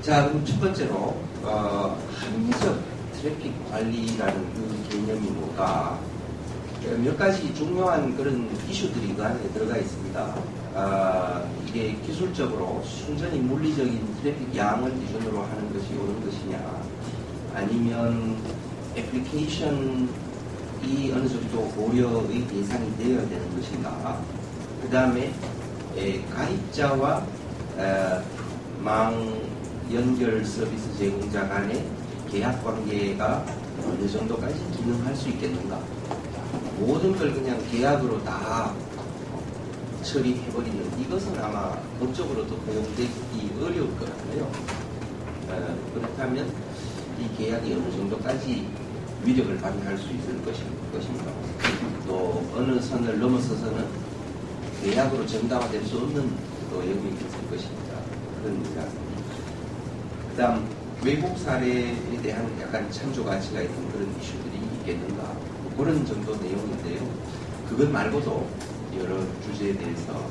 자, 그럼 첫 번째로 합리적 트래픽 관리라는 그 개념이 뭐가 몇 가지 중요한 그런 이슈들이 그 안에 들어가 있습니다. 이게 기술적으로 순전히 물리적인 트래픽 양을 기준으로 하는 것이 옳은 것이냐, 아니면 애플리케이션이 어느 정도 고려의 대상이 되어야 되는 것인가, 그 다음에 가입자와 망 연결 서비스 제공자 간의 계약 관계가 어느 정도까지 기능할 수 있겠는가. 모든 걸 그냥 계약으로 다 처리해버리는 이것은 아마 법적으로도 허용되기 어려울 것 같아요. 그렇다면 이 계약이 어느 정도까지 위력을 발휘할 수 있을 것인가. 또 어느 선을 넘어서서는 계약으로 정당화될 수 없는 또 영역이 있을 것입니다. 그러니까 그 다음 외국 사례에 대한 약간 참조 가치가 있는 그런 이슈들이 있겠는가, 뭐 그런 정도 내용인데요. 그것 말고도 여러 주제에 대해서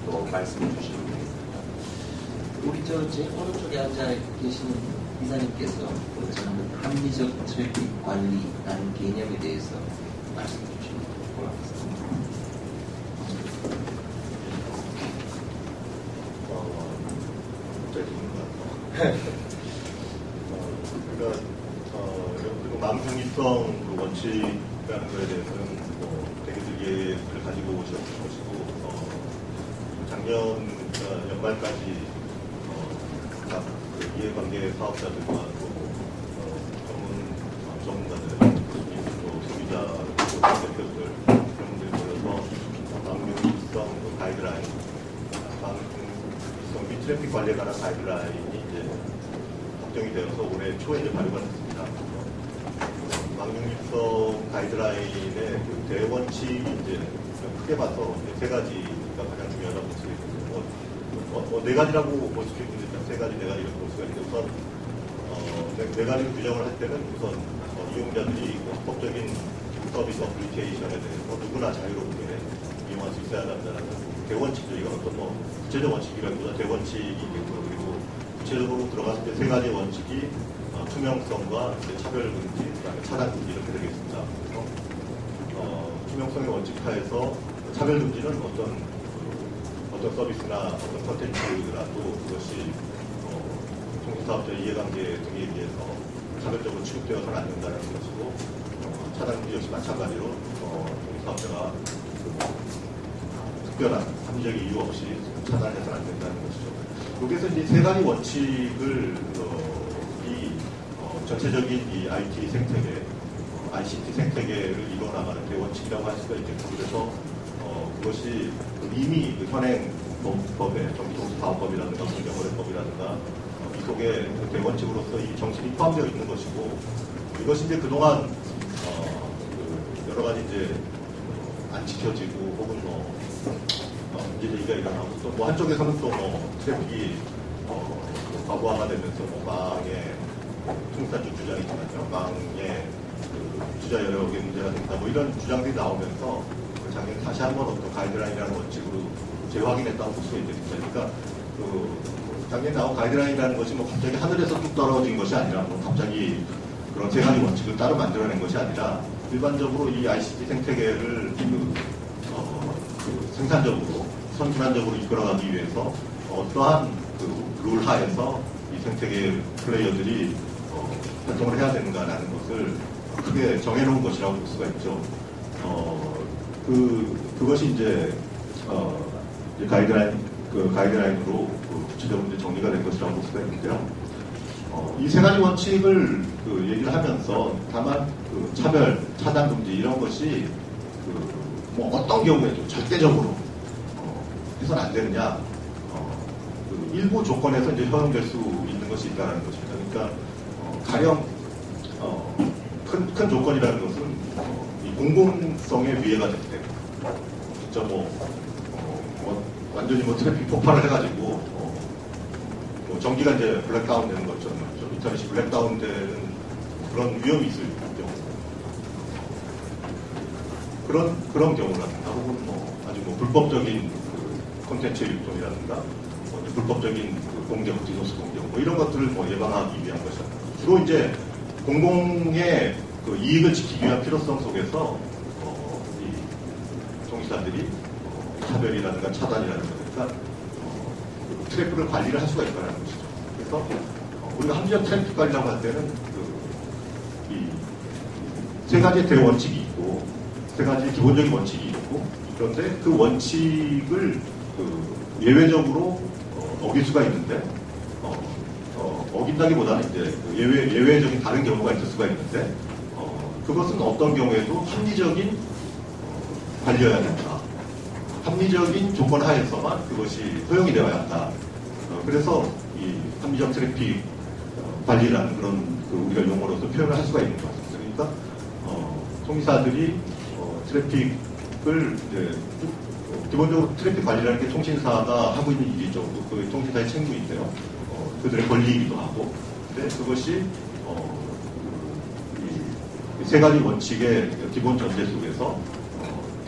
또 말씀해 주시면 되겠습니다. 우리 제 오른쪽에 앉아 계시는 이사님께서 저는 합리적 트래픽 관리라는 개념에 대해서 말씀해 주시면 고맙습니다. 그러니까 망중립성 그 원칙이라는 거에 대해서는 대개들 이해를 가지고 오셨을 것이고, 작년 연말까지 각 이해관계 사업자들과 전문가들, 또 소비자 대표들 그런 분들이 모여서 망중립성 가이드라인, 망중립성 및 트래픽 관리에 관한 가이드라인이 이제 확정이 되어서 올해 초에 이제 발효가 됐습니다. 망중립성 가이드라인의 그 대원칙이 이제 크게 봐서 세 가지가 가장 중요하다고 볼 수 있거든요. 네 가지라고 볼 수 있는데 세 가지, 네 가지 이렇게 볼 수가 있는데, 우선 네 가지 규정을 할 때는 우선 이용자들이 합법적인 서비스 어플리케이션에 대해서 누구나 자유롭게 이용할 수 있어야 한다는 대원칙들, 이건 어떤 구체적 원칙이라기보다 대원칙이 있겠고, 그리고 구체적으로 들어갔을 때 세 가지 원칙이 투명성과 차별 금지, 그다음에 차단 금지 이렇게 되겠습니다. 투명성의 원칙 하에서 차별 금지는 어떤 서비스나 어떤 콘텐츠라도 그것이 통신사업자 이해관계 등에 의해서 차별적으로 취급되어서는 안 된다는 것이고, 차단 금지 역시 마찬가지로 통신사업자가 특별한 합리적인 이유 없이 차단해서는 안 된다는 것이죠. 여기서 이제 세 가지 원칙을 전체적인 이 IT 생태계, ICT 생태계를 이뤄나가는 대원칙이라고 할 수가 있겠고, 그래서 그것이 이미 그 현행 법에 정기통신사업법이라든가 공정거래법이라든가 이 속에 그 대원칙으로서 이 정신이 포함되어 있는 것이고, 이것이 이제 그동안 여러 가지 이제 안 지켜지고 혹은 문제제기가 일어나고, 또 한쪽에서는 또 트래픽이 과부하가 되면서 망의 통신사쪽 주장이지만요, 망의 투자 여력의 문제가 된다, 이런 주장들이 나오면서 작년에 다시 한번 어떤 가이드라인이라는 원칙으로 재확인했다고 볼 수가 있겠습니다. 그러니까 작년에 나온 가이드라인이라는 것이 갑자기 하늘에서 뚝 떨어진 것이 아니라 갑자기 그런 세 가지 원칙을 따로 만들어낸 것이 아니라 일반적으로 이 ICT 생태계를 생산적으로 선순환적으로 이끌어가기 위해서 어떠한 룰 하에서 이 생태계 플레이어들이 활동을 해야 되는가라는 것을 크게 정해놓은 것이라고 볼 수가 있죠. 그것이 이제 가이드라인으로 구체적으로 이제 정리가 된 것이라고 볼 수가 있는데요. 이 세 가지 원칙을 얘기를 하면서 다만 차별, 차단 금지 이런 것이 어떤 경우에도 절대적으로 해서는 안 되느냐, 일부 조건에서 이제 허용될 수 있는 것이 있다는 것입니다. 그러니까 가령 큰 조건이라는 것은 이 공공성에 위해가 될 때, 진짜 완전히 트래픽 폭발을 해가지고 전기가 이제 블랙다운 되는 것처럼 말이죠. 인터넷이 블랙다운 되는 그런 위험이 있을 경우, 그런 경우라든가, 혹은 아주 불법적인 콘텐츠 유통이라든가, 불법적인 그 공정, 디도스 공정, 뭐 이런 것들을 뭐 예방하기 위한 것이다. 주로 이제 공공의 그 이익을 지키기 위한 필요성 속에서 이 통신사들이 차별이라든가 차단이라든가 그러니까 그 트래픽을 관리를 할 수가 있다는 것이죠. 그래서 우리가 합리적 트래픽 관리라고 할 때는 이 세 가지의 대원칙이 있고 세 가지 기본적인 원칙이 있고 그런데 그 원칙을 예외적으로 어길 수가 있는데 어긴다기보다는 이제 예외적인 다른 경우가 있을 수가 있는데 그것은 어떤 경우에도 합리적인 관리여야 된다. 합리적인 조건 하에서만 그것이 허용이 되어야 한다. 그래서 이 합리적 트래픽 관리라는 그런 우리가 용어로서 표현을 할 수가 있는 것 같습니다. 그러니까 통신사들이 트래픽을 이제 기본적으로 트래픽 관리라는 게 통신사가 하고 있는 일이죠. 그 통신사의 책무인데요. 그들의 권리이기도 하고. 근데 그것이 이 세 가지 원칙의 기본 전제 속에서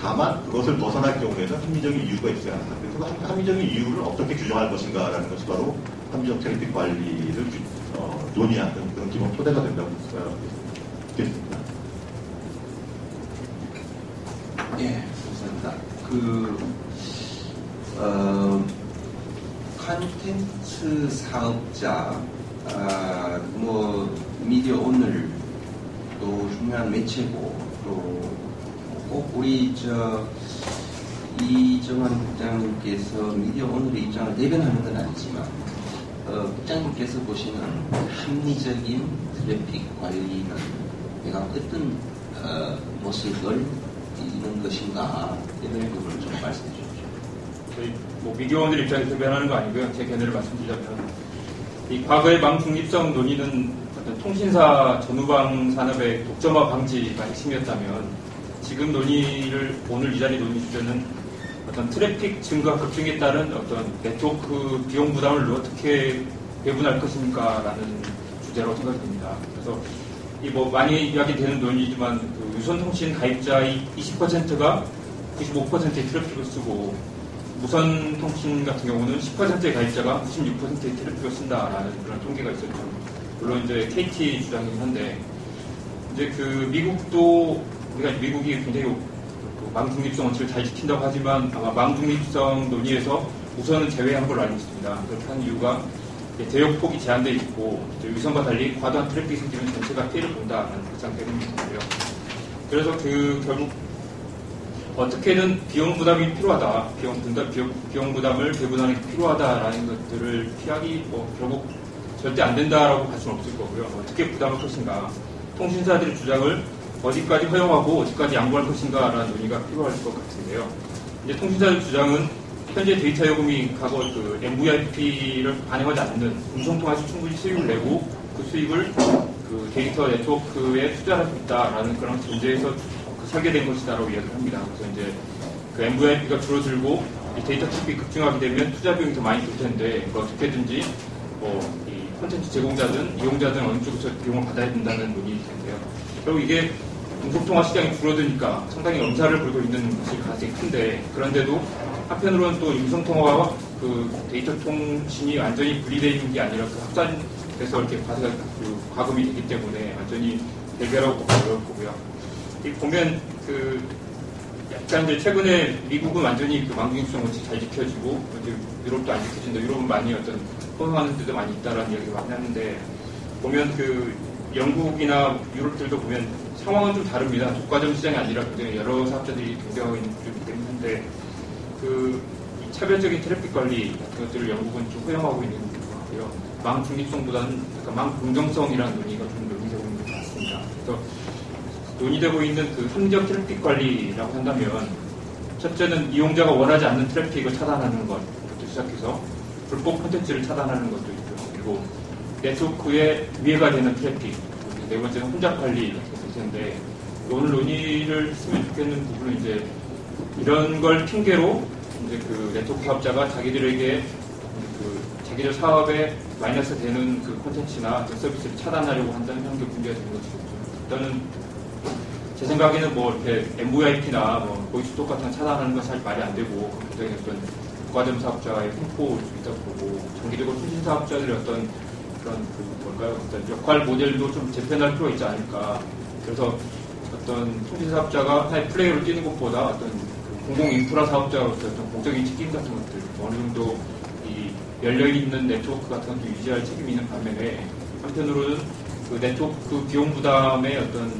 다만 그것을 벗어날 경우에는 합리적인 이유가 있어야 한다. 그래서 합리적인 이유를 어떻게 규정할 것인가라는 것이 바로 합리적 트래픽 관리를 논의하는 그런 기본 토대가 된다고 보겠습니다. 예, 감사합니다. 컨텐츠 사업자, 미디어 오늘도 중요한 매체고, 또 꼭 우리 이정환 국장님께서 미디어 오늘의 입장을 대변하는 건 아니지만, 국장님께서 보시는 합리적인 트래픽 관리는 내가 어떤 모습을 있는 것인가 이런 부분을 좀 말씀해 주십시오. 저희 미디어 오늘 입장에서 대변하는 거 아니고요. 제 견해를 말씀드리자면 이 과거의 망중립성 논의는 어떤 통신사 전후방 산업의 독점화 방지가 핵심이었다면 지금 논의를 오늘 이 자리 논의 주제는 어떤 트래픽 증가 급증에 따른 어떤 네트워크 비용 부담을 어떻게 배분할 것입니까라는 주제라고 생각됩니다. 그래서 이 많이 이야기되는 논의지만 그 유선통신 가입자의 20%가 95%의 트래픽을 쓰고 무선통신 같은 경우는 10%의 가입자가 96%의 트래픽을 쓴다라는 그런 통계가 있었죠. 물론 이제 KT 주장이긴 한데 이제 그 미국도 우리가 미국이 굉장히 망중립성 원칙을 잘 지킨다고 하지만 아마 망중립성 논의에서 우선은 제외한 걸로 알고 있습니다. 그렇게 한 이유가 대역폭이 제한되어 있고 위성과 달리 과도한 트래픽이 생기면 전체가 피해를 본다는 가장 대응이고요. 그래서 결국 어떻게든 비용 부담이 필요하다, 비용 부담을 배분하는 게 필요하다라는 것들을 피하기 결국 절대 안 된다라고 할 수는 없을 거고요. 어떻게 부담할 것인가, 통신사들의 주장을 어디까지 허용하고 어디까지 양보할 것인가라는 논의가 필요할 것 같은데요. 이제 통신사들 주장은 현재 데이터 요금이 과거 그 MVIP를 반영하지 않는 음성통화에서 충분히 수익을 내고 그 수익을 그 데이터 네트워크에 투자할 수 있다라는 그런 전제에서 설계된 것이다라고 이야기를 합니다. 그래서 이제 그 MVIP가 줄어들고 이 데이터 트래픽이 급증하게 되면 투자 비용이 더 많이 들 텐데 어떻게든지 이 콘텐츠 제공자든 이용자든 어느 쪽에서 비용을 받아야 된다는 논의일 텐데요. 결국 이게 음성통화 시장이 줄어드니까 상당히 엄살을 부리고 있는 것이 가장 큰데 그런데도 한편으로는 또 음성통화와 그 데이터 통신이 완전히 분리되어 있는 게 아니라 그 합산돼서 이렇게 과금이 되기 때문에 완전히 대결하고 어렵고요. 보면 약간 이제 최근에 미국은 완전히 그 망중립성 원칙 잘 지켜지고 이제 유럽도 안 지켜진다. 유럽은 많이 허용하는 데도 많이 있다라는 이야기가 많이 하는데 보면 영국이나 유럽들도 보면 상황은 좀 다릅니다. 독과점 시장이 아니라 굉장히 여러 사업자들이 경쟁하고 있는 쪽이기 때문에 이 차별적인 트래픽 관리 같은 것들을 영국은 좀 허용하고 있는 것 같고요. 망 중립성보다는 약간 망 공정성이라는 논의가 좀 논의되고 있는 것 같습니다. 그래서 논의되고 있는 그 합리적 트래픽 관리라고 한다면 첫째는 이용자가 원하지 않는 트래픽을 차단하는 것부터 시작해서 불법 콘텐츠를 차단하는 것도 있고요. 그리고 네트워크에 위해가 되는 트래픽, 네 번째는 혼잡 관리 같은 게 있을 텐데 오늘 논의를 했으면 좋겠는 부분은 이제 이런 걸 핑계로 이제 그 네트워크 사업자가 자기들에게 자기들 사업에 마이너스 되는 그 콘텐츠나 서비스를 차단하려고 한다는 게 문제가 되는 것이죠. 일단은 제 생각에는 이렇게 MVIP나 보이스톡 같은 거 차단하는 건 사실 말이 안 되고 굉장히 어떤 독과점 사업자의 횡포일 수 있다고 보고 장기적으로 통신 사업자들의 어떤 그런 어떤 역할 모델도 좀 재편할 필요가 있지 않을까. 그래서 어떤 통신 사업자가 하나의 플레이로 뛰는 것보다 어떤 공공 인프라 사업자로서 어떤 공적인 책임 같은 것들 어느 정도 이 열려있는 네트워크 같은 것도 유지할 책임이 있는 반면에 한편으로는 그 네트워크 비용 부담의 어떤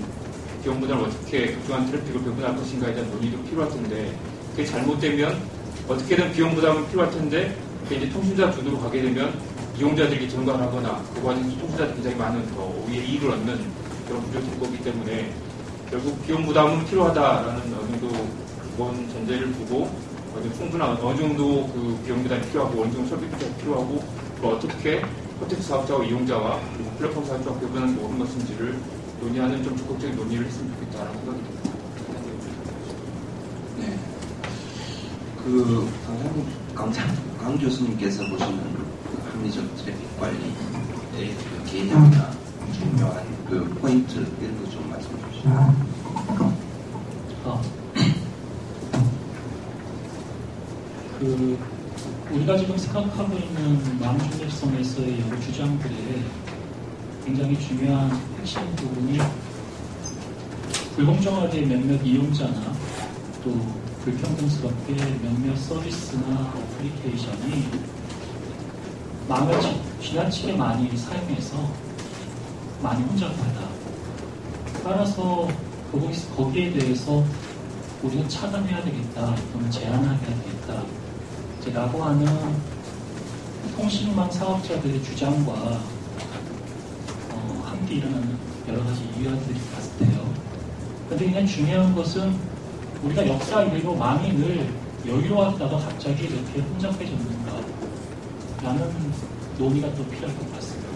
비용 부담을 어떻게 극중한 트래픽을 배분할 것인가에 대한 논의도 필요할 텐데 그게 잘못되면 어떻게든 비용 부담은 필요할 텐데 그게 이제 통신사 주도로 가게 되면 이용자들이 증가하거나 그 과정에서 통신사들이 굉장히 많은 더 오히려 이익을 얻는 그런 구조가 될 거기 때문에 결국 비용 부담은 필요하다라는 어느 정도 그건 전제를 두고 충분한 어느 정도 그 비용 부담이 필요하고 어느 정도 설비 부담이 필요하고 어떻게 콘텐츠 사업자와 이용자와 그리고 플랫폼 사업자가 배분하는 게 옳은 것인지를 논의하는 좀 적극적인 논의를 했으면 좋겠다라는 생각이 듭니다. 네. 강 교수님께서 보시는 합리적 트래픽 관리의 그 개념이나 중요한 그 포인트 이런 거 좀 말씀해 주시죠. 우리가 지금 생각하고 있는 망중립성에서의 여러 주장들의 굉장히 중요한 핵심 부분이 불공정하게 몇몇 이용자나 또 불평등스럽게 몇몇 서비스나 어플리케이션이 망을 지나치게 많이 사용해서 많이 혼잡하다. 따라서 거기에 대해서 우리는 차단해야 되겠다, 또는 제한해야 되겠다. 라고 하는 통신망 사업자들의 주장과 함께 일어나는 여러 가지 이유들이 같아요. 그런데 그냥 중요한 것은 우리가 역사 이래로 망이 늘 여유로웠다가 갑자기 이렇게 혼잡해졌는가 라는 논의가 또 필요할 것 같습니다.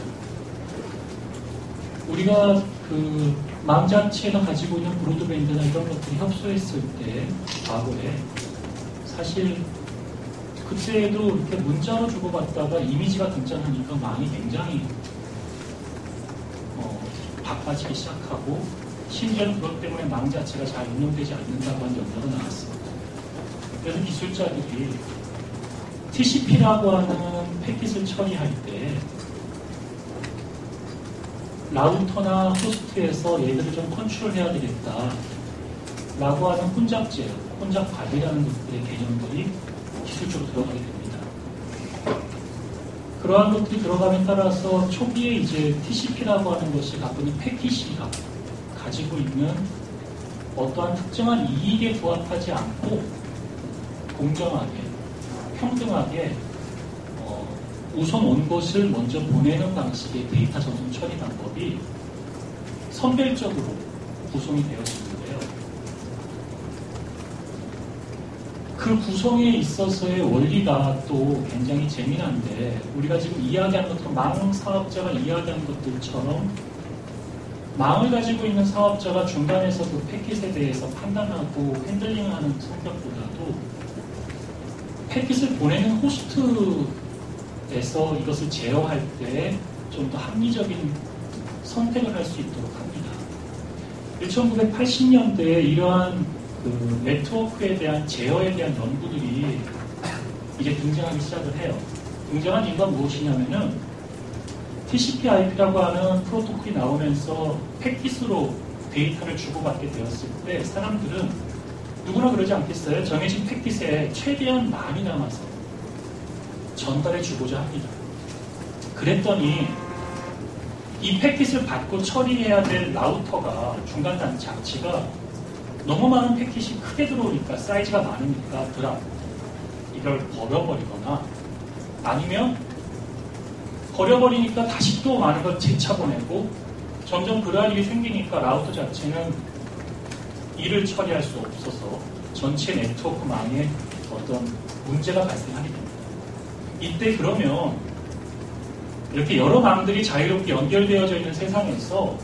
우리가 그 망 자체가 가지고 있는 브로드밴드나 이런 것들이 협소했을 때 과거에 사실 그때에도 이렇게 문자로 주고받다가 이미지가 등장하니까 망이 굉장히 바빠지기 시작하고 심지어 그것 때문에 망 자체가 잘 운영되지 않는다고 하는 연락이 나왔습니다. 그래서 기술자들이 TCP라고 하는 패킷을 처리할 때 라우터나 호스트에서 얘들을 좀 컨트롤해야 되겠다 라고 하는 혼잡제, 혼잡 관리라는 것들의 개념들이 기술적으로 들어가게 됩니다. 그러한 것들이 들어감에 따라서 초기에 이제 TCP라고 하는 것이 갖고 있는 패킷이 가지고 있는 어떠한 특정한 이익에 부합하지 않고 공정하게, 평등하게 우선 온 것을 먼저 보내는 방식의 데이터 전송 처리 방법이 선별적으로 구성이 되어지는데요. 그 구성에 있어서의 원리가 또 굉장히 재미난데 우리가 지금 이야기하는 것처럼 망 사업자가 이야기하는 것들처럼 망을 가지고 있는 사업자가 중간에서 그 패킷에 대해서 판단하고 핸들링하는 성격보다도 패킷을 보내는 호스트에서 이것을 제어할 때 좀 더 합리적인 선택을 할 수 있도록 합니다. 1980년대에 이러한 그 네트워크에 대한 제어에 대한 연구들이 이제 등장하기 시작을 해요. 등장한 이유가 무엇이냐면은 TCP/IP라고 하는 프로토콜이 나오면서 패킷으로 데이터를 주고받게 되었을 때 사람들은 누구나 그러지 않겠어요? 정해진 패킷에 최대한 많이 남아서 전달해 주고자 합니다. 그랬더니 이 패킷을 받고 처리해야 될 라우터가 중간 장치가 너무 많은 패킷이 크게 들어오니까 사이즈가 많으니까 이걸 버려버리거나 아니면 버려버리니까 다시 또 많은 걸 재차보내고 점점 그러한 일이 생기니까 라우터 자체는 일을 처리할 수 없어서 전체 네트워크망에 어떤 문제가 발생하게 됩니다. 이때 그러면 이렇게 여러 망들이 자유롭게 연결되어져 있는 세상에서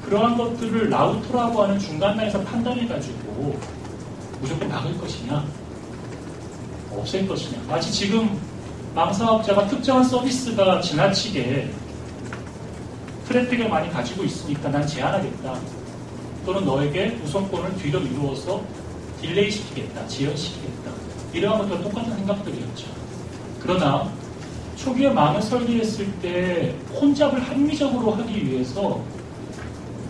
그러한 것들을 라우터라고 하는 중간단에서 판단해가지고 무조건 막을 것이냐 없앨 것이냐 마치 지금 망사업자가 특정한 서비스가 지나치게 트래픽을 많이 가지고 있으니까 난 제한하겠다 또는 너에게 우선권을 뒤로 미루어서 딜레이 시키겠다 지연시키겠다 이러한 것도 똑같은 생각들이었죠. 그러나 초기에 망을 설계했을 때 혼잡을 합리적으로 하기 위해서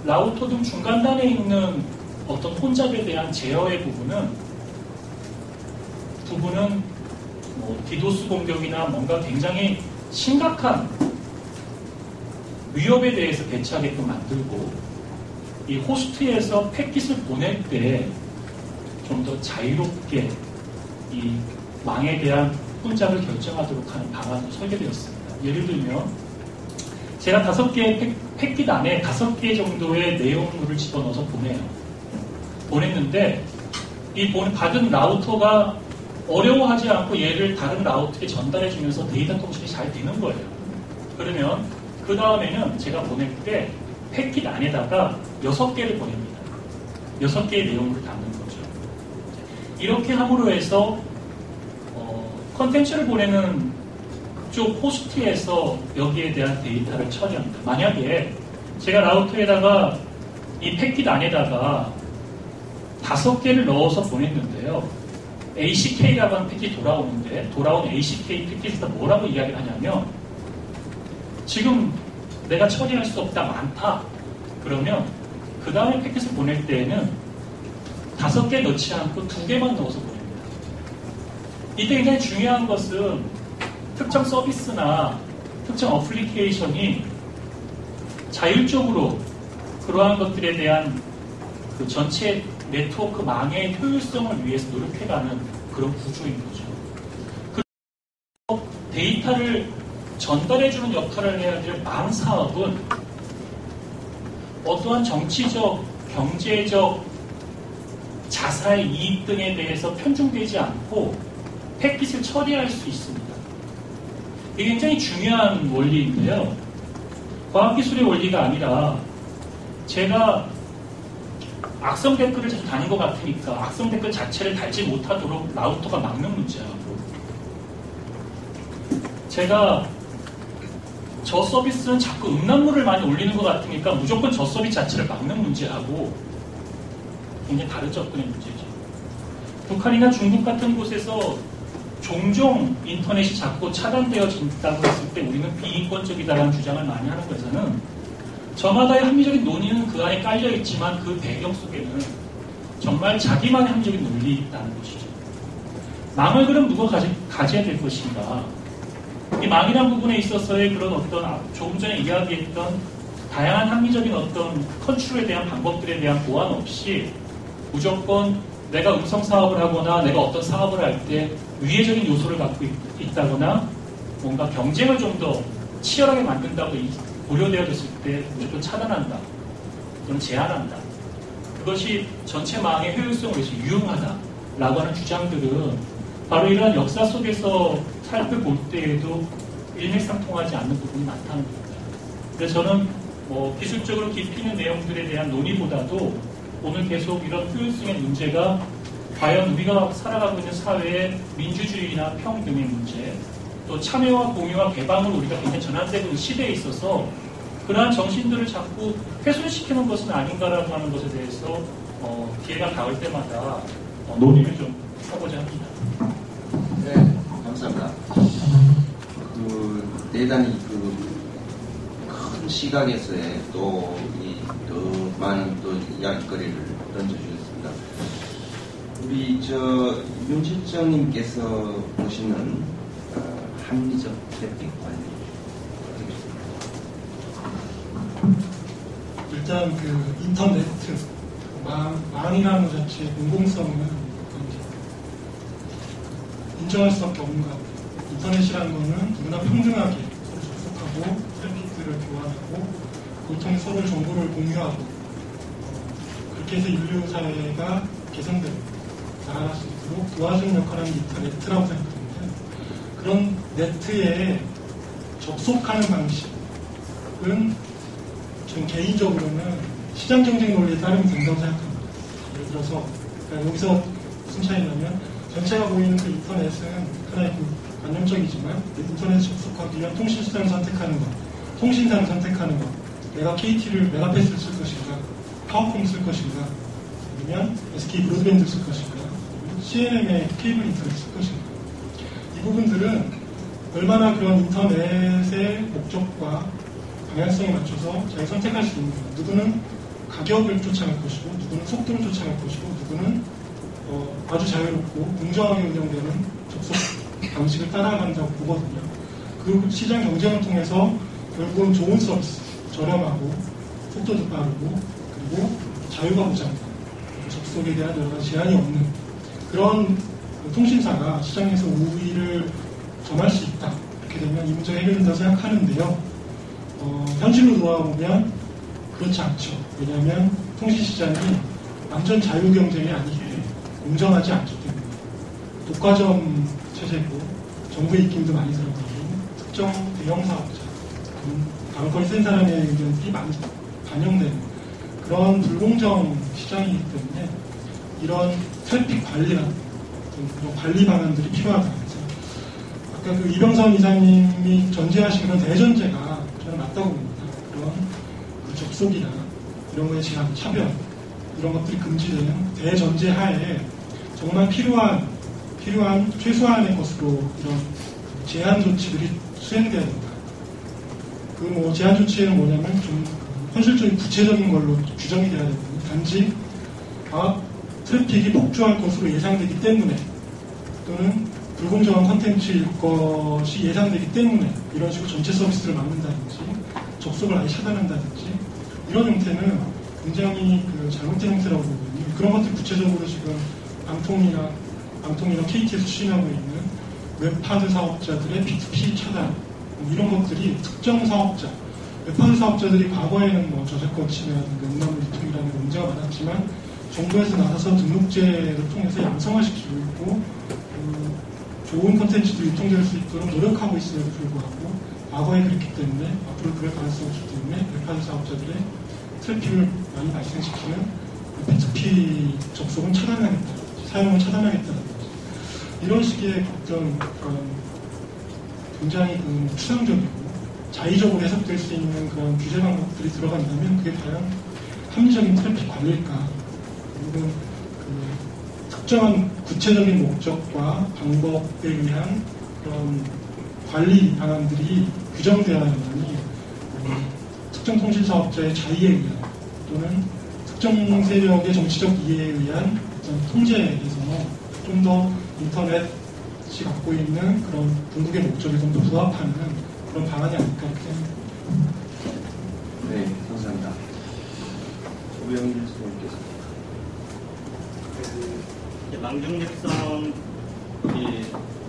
라우터 등 중간단에 있는 어떤 혼잡에 대한 제어의 부분은 디도스 공격이나 뭔가 굉장히 심각한 위협에 대해서 대처하게끔 만들고 이 호스트에서 패킷을 보낼 때 좀 더 자유롭게 이 망에 대한 혼잡을 결정하도록 하는 방안도 설계되었습니다. 예를 들면 제가 5개의 패킷 안에 5개 정도의 내용물을 집어넣어서 보내요. 보냈는데 이 받은 라우터가 어려워하지 않고 얘를 다른 라우터에 전달해주면서 데이터 통신이 잘 되는 거예요. 그러면 그 다음에는 제가 보낼 때 패킷 안에다가 6개를 보냅니다. 6개의 내용물을 담는 거죠. 이렇게 함으로 해서 컨텐츠를 보내는 쪽 호스트에서 여기에 대한 데이터를 처리합니다. 만약에 제가 라우터에다가 이 패킷 안에다가 5개를 넣어서 보냈는데요. ACK라고 하는 패킷이 돌아오는데 돌아온 ACK 패킷에서 뭐라고 이야기를 하냐면 지금 내가 처리할 수 없다 많다. 그러면 그 다음에 패킷을 보낼 때에는 5개 넣지 않고 2개만 넣어서 보냅니다. 이때 굉장히 중요한 것은 특정 서비스나 특정 어플리케이션이 자율적으로 그러한 것들에 대한 그 전체 네트워크 망의 효율성을 위해서 노력해가는 그런 구조인 거죠. 그리고 데이터를 전달해주는 역할을 해야 될 망 사업은 어떠한 정치적, 경제적, 자사의 이익 등에 대해서 편중되지 않고 패킷을 처리할 수 있습니다. 이게 굉장히 중요한 원리인데요. 과학기술의 원리가 아니라 제가 악성 댓글을 자주 다는 것 같으니까 악성 댓글 자체를 달지 못하도록 라우터가 막는 문제하고 제가 저 서비스는 자꾸 음란물을 많이 올리는 것 같으니까 무조건 저 서비스 자체를 막는 문제하고 굉장히 다른 접근의 문제죠. 북한이나 중국 같은 곳에서 종종 인터넷이 자꾸 차단되어진다고 했을 때 우리는 비인권적이다라는 주장을 많이 하는 것에서는 저마다의 합리적인 논의는 그 안에 깔려있지만 그 배경 속에는 정말 자기만의 합리적인 논리가 있다는 것이죠. 망을 그럼 누가 가져야 될 것인가? 이 망이라는 부분에 있어서의 그런 어떤 조금 전에 이야기했던 다양한 합리적인 어떤 컨트롤에 대한 방법들에 대한 보완 없이 무조건 내가 음성 사업을 하거나 내가 어떤 사업을 할 때 위해적인 요소를 갖고 있다거나 뭔가 경쟁을 좀 더 치열하게 만든다고 고려되어졌을 때 무조건 차단한다. 또는 제한한다. 그것이 전체 망의 효율성을 위해서 유용하다라고 하는 주장들은 바로 이러한 역사 속에서 살펴볼 때에도 일맥상통하지 않는 부분이 많다는 겁니다. 그래서 저는 기술적으로 깊이 있는 내용들에 대한 논의보다도 오늘 계속 이런 효율성의 문제가 과연 우리가 살아가고 있는 사회의 민주주의나 평등의 문제, 또 참여와 공유와 개방을 우리가 굉장히 전환되고 있는 시대에 있어서 그러한 정신들을 자꾸 훼손시키는 것은 아닌가라고 하는 것에 대해서 기회가 닿을 때마다 논의를 좀 해보자 합니다. 네, 감사합니다. 대단히 큰 시각에서의 또 더 많은 또 이야기거리를 던져주셨습니다. 우리 윤실정님께서 보시는 합리적 트래픽 관리. 일단 인터넷 망이라는 것 자체의 공공성은 인정할 수밖에 없는 것 같아요. 인터넷이라는 것은 누구나 평등하게 서로 접속하고 트래픽들을 교환하고 그걸 서로 정보를 공유하고 그렇게 해서 인류 사회가 개선되고 나아갈 수 있도록 도와주는 역할을 하는 게 네트라고 생각하는데 그런 네트에 접속하는 방식은 저는 개인적으로는 시장 경쟁 논리에 따르면 된다고 생각합니다. 예를 들어서 여기서 무슨 차이냐면 전체가 보이는 그 인터넷은 하나의 관념적이지만 인터넷에 접속하기 위한 통신수단을 선택하는 것, 통신사를 선택하는 것, 내가 KT를 메가패스를 쓸 것인가, 파워콤을 쓸 것인가, 아니면 SK 브로드밴드를 쓸 것인가, CNM의 케이블 인터넷을 쓸 것인가. 이 부분들은 얼마나 그런 인터넷의 목적과 방향성에 맞춰서 자기가 선택할 수 있는가. 누구는 가격을 쫓아갈 것이고, 누구는 속도를 쫓아갈 것이고, 누구는 아주 자유롭고 공정하게 운영되는 접속 방식을 따라간다고 보거든요. 그 시장 경쟁을 통해서 결국은 좋은 서비스, 저렴하고 속도도 빠르고 그리고 자유가 보장되는 접속에 대한 여러 가지 제한이 없는 그런 통신사가 시장에서 우위를 점할 수 있다. 이렇게 되면 이 문제가 해결된다고 생각하는데요. 현실로 돌아보면 그렇지 않죠. 왜냐하면 통신시장이 완전 자유경쟁이 아니기 때문에 공정하지 않기 때문에 독과점 체제고 정부의 입김도 많이 들어가고 특정 대형 사업자, 다음거리 센 사람의 의견이 많이 반영되는 그런 불공정 시장이기 때문에 이런 트래픽 관리나 그런 관리 방안들이 필요하다. 아까 그 이병선 이사님이 전제하신 그런 대전제가 저는 맞다고 봅니다. 그런 그 접속이나 이런 거에 제한, 차별 이런 것들이 금지되는 대전제 하에 정말 필요한 최소한의 것으로 이런 제한 조치들이 수행돼야 된다. 그 뭐 제한 조치에는 뭐냐면 좀 현실적인 구체적인 걸로 규정이 돼야 되거든요. 단지 트래픽이 폭주할 것으로 예상되기 때문에 또는 불공정한 컨텐츠일 것이 예상되기 때문에 이런 식으로 전체 서비스를 막는다든지 접속을 아예 차단한다든지 이런 형태는 굉장히 잘못된 형태라고 보거든요. 그런 것들 구체적으로 지금 방통이나 KT에서 추진하고 있는 웹하드 사업자들의 P2P 차단 이런 것들이 특정 사업자, 웹하드 사업자들이 과거에는 뭐 저작권 침해라든가 음란물 유통이라는 문제가 많았지만 정부에서 나서서 등록제를 통해서 양성화시키고 있고 좋은 콘텐츠도 유통될 수 있도록 노력하고 있음에도 불구하고 과거에 그랬기 때문에 앞으로 그럴 가능성이 없기 때문에 웹하드 사업자들의 트래픽을 많이 발생시키는 P2P 접속은 차단하겠다, 사용을 차단하겠다는 이런 식의 어떤 굉장히 추상적이고 자의적으로 해석될 수 있는 그런 규제 방법들이 들어간다면 그게 과연 합리적인 트래픽 관리일까? 그리고 특정한 구체적인 목적과 방법에 의한 그런 관리 방안들이 규정되어야만이 특정 통신 사업자의 자의에 의한 또는 특정 세력의 정치적 이해에 의한 어떤 통제에서 좀 더 인터넷이 갖고 있는 그런 궁극의 목적에 좀 더 부합하는 그런 방안이 아닐까 이렇게 생각합니다. 네, 감사합니다. 조병일 선생님께서. 망중립성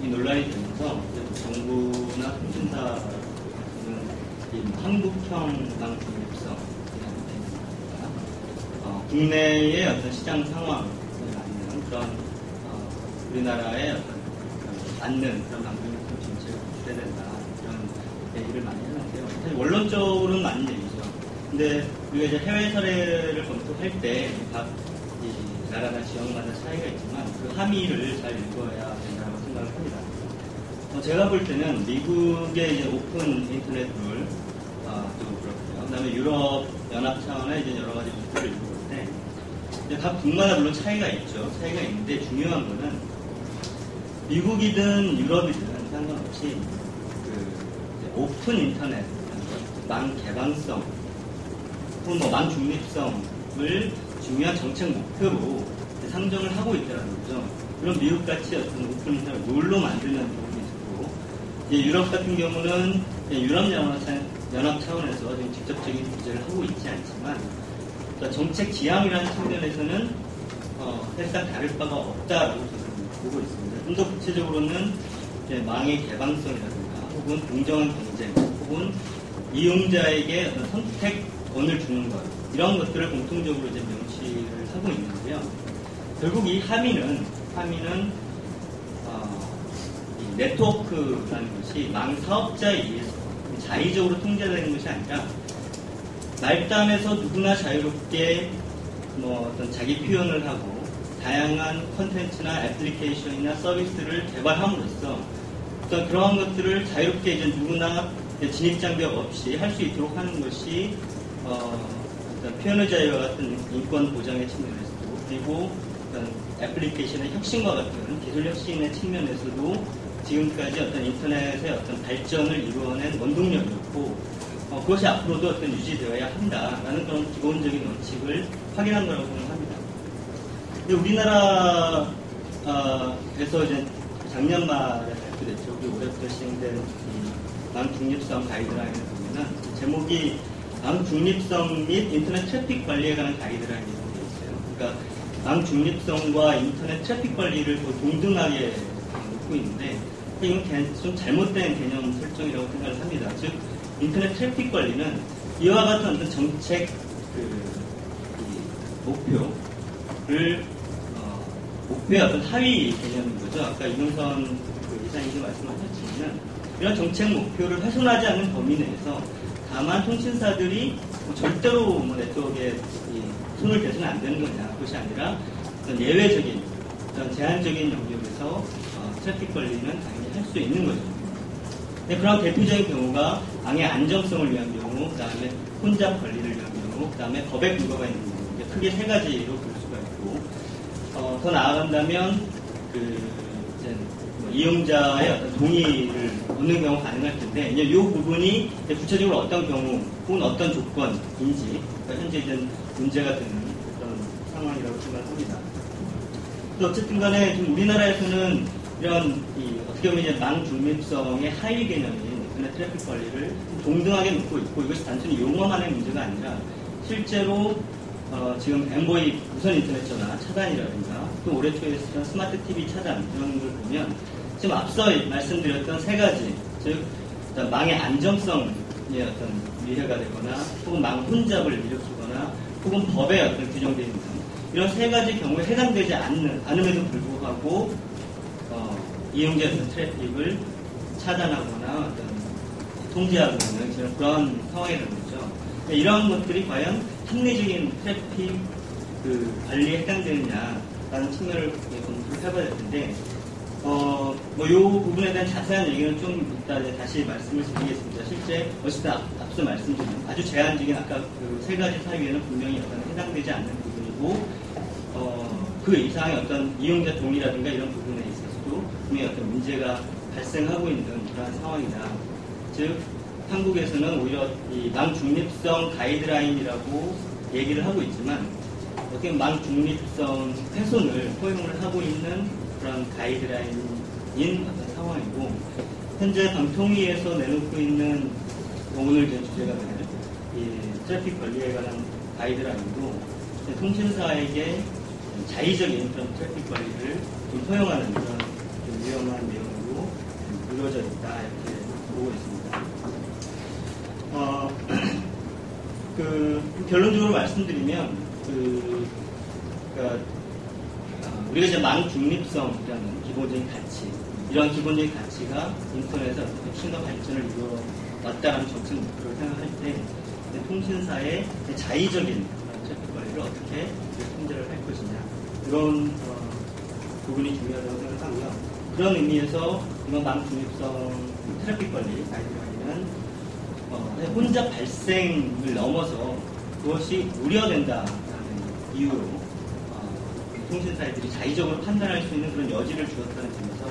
이 논란이 되면서 정부나 통신사는 한국형 망중립성이라는 게 국내의 어떤 시장 상황을 아니면 그런 우리나라의 어떤 맞는 그런 망중립성 정책을 구축해야 된다 이런 얘기를 많이 하는데요. 사실 원론적으로는 맞는 얘기죠. 근데 우리가 이제 해외 사례를 검토할 때 각 나라나 지역마다 차이가 있지만 그 함의를 잘 읽어야 된다고 생각을 합니다. 제가 볼 때는 미국의 이제 오픈 인터넷 룰 도 그렇고요. 그다음에 유럽 연합 차원의 이제 여러 가지 룰들을 읽어볼 때 이제 각 국마다 물론 차이가 있죠. 차이가 있는데 중요한 거는 미국이든 유럽이든 상관없이 오픈 인터넷, 망 개방성, 혹은 뭐 망 중립성을 중요한 정책 목표로 상정을 하고 있다는 거죠. 그럼 미국같이 어떤 오픈 인터넷 룰로 만드는 부분이 있고, 이제 유럽 같은 경우는 유럽 연합 차원에서 지금 직접적인 규제를 하고 있지 않지만, 정책 지향이라는 측면에서는 사실상 다를 바가 없다고 저는 보고 있습니다. 좀 더 구체적으로는 망의 개방성이라든가, 혹은 공정한 경쟁, 혹은 이용자에게 어떤 선택권을 주는 것, 이런 것들을 공통적으로 이제 명시를 하고 있는데요. 결국 이 함의는 이 네트워크라는 것이 망 사업자에 의해서 자의적으로 통제되는 것이 아니라 말단에서 누구나 자유롭게 뭐 어떤 자기 표현을 하고 다양한 콘텐츠나 애플리케이션이나 서비스를 개발함으로써 어떤 그러한 것들을 자유롭게 이제 누구나 진입 장벽 없이 할 수 있도록 하는 것이 어떤 표현의 자유와 같은 인권 보장의 측면에서도 그리고 어떤 애플리케이션의 혁신과 같은 기술 혁신의 측면에서도 지금까지 어떤 인터넷의 어떤 발전을 이루어낸 원동력이었고 그것이 앞으로도 어떤 유지되어야 한다라는 그런 기본적인 원칙을 확인한 거라고 생각합니다. 근데 우리나라에서 이제 작년 말에 발표됐죠. 우리 올해부터 시행된 망 중립성 가이드라인을 보면은 제목이 망 중립성 및 인터넷 트래픽 관리에 관한 가이드라인이라고 되어 있어요. 그러니까 망 중립성과 인터넷 트래픽 관리를 동등하게 놓고 있는데 이건 좀 잘못된 개념 설정이라고 생각을 합니다. 즉 인터넷 트래픽 관리는 이와 같은 어떤 정책 목표의 어떤 하위 개념인 거죠. 아까 이동선 이사님이 말씀하셨지만 이런 정책 목표를 훼손하지 않는 범위 내에서 다만 통신사들이 절대로 네트워크에 손을 대서는 안 되는 거냐. 그것이 아니라 어떤 예외적인, 어떤 제한적인 영역에서 트래픽 관리는 당연히 할 수 있는 거죠. 네, 그런 대표적인 경우가 망의 안정성을 위한 경우, 그 다음에 혼잡 관리를 위한 경우, 그 다음에 법의 근거가 있는 경우, 크게 세 가지로 볼 수가 있고, 더 나아간다면 이용자의 어떤 동의를 얻는 경우 가능할 텐데, 이제 이 부분이 구체적으로 어떤 경우 혹은 어떤 조건인지 현재 이제 문제가 되는 그런 상황이라고 생각합니다. 어쨌든 간에 지금 우리나라에서는 이런 어떻게 보면 이제 망 중립성의 하위 개념인 인터넷 트래픽 관리를 동등하게 놓고 있고 이것이 단순히 용어만의 문제가 아니라 실제로 지금 엠보이 무선 인터넷 전화 차단이라든가 또 올해 초에 있었던 스마트 TV 차단 이런 걸 보면 지금 앞서 말씀드렸던 세 가지 즉 망의 안정성에 어떤 위해가 되거나 혹은 망 혼잡을 일으키거나 혹은 법에 어떤 규정되어 있는 이런 세 가지 경우에 해당되지 않음에도 불구하고 이용자 어떤 트래픽을 차단하거나 어떤 통제하고 있는 그런 상황이라는 거죠. 이런 것들이 과연 합리적인 트래픽 관리에 해당되느냐라는 측면을 검토를 해봐야 될 텐데, 이 부분에 대한 자세한 얘기는 좀 이따 다시 말씀을 드리겠습니다. 실제 어쨌든 앞서 말씀드린 아주 제한적인 아까 세 가지 사유에는 분명히 해당되지 않는 부분이고, 그 이상의 어떤 이용자 동의라든가 이런 부분에 있어서도 분명히 어떤 문제가 발생하고 있는 그런 상황이다. 즉, 한국에서는 오히려 이 망 중립성 가이드라인이라고 얘기를 하고 있지만, 어떻게 망 중립성 훼손을 허용을 하고 있는 그런 가이드라인인 어떤 상황이고, 현재 방통위에서 내놓고 있는 오늘 주제가 되는 이 트래픽 관리에 관한 가이드라인도 통신사에게 자의적인 그런 트래픽 관리를 좀 허용하는 그런 좀 위험한 내용으로 이루어져 있다 이렇게 보고 있습니다. 결론적으로 말씀드리면 우리가 이제 망 중립성이라는 기본적인 가치, 이런 기본적인 가치가 인터넷에서 혁신과 발전을 이루어 왔다는 정책 목표를 생각할 때 통신사의 자의적인 트래픽 관리를 어떻게 통제를 할 것이냐 이런 부분이 중요하다고 생각하고요. 그런 의미에서 이번 망 중립성 트래픽 관리 가이드라인은 혼잡 발생을 넘어서 그것이 우려된다라는 이유로 통신사들이 자의적으로 판단할 수 있는 그런 여지를 주었다는 점에서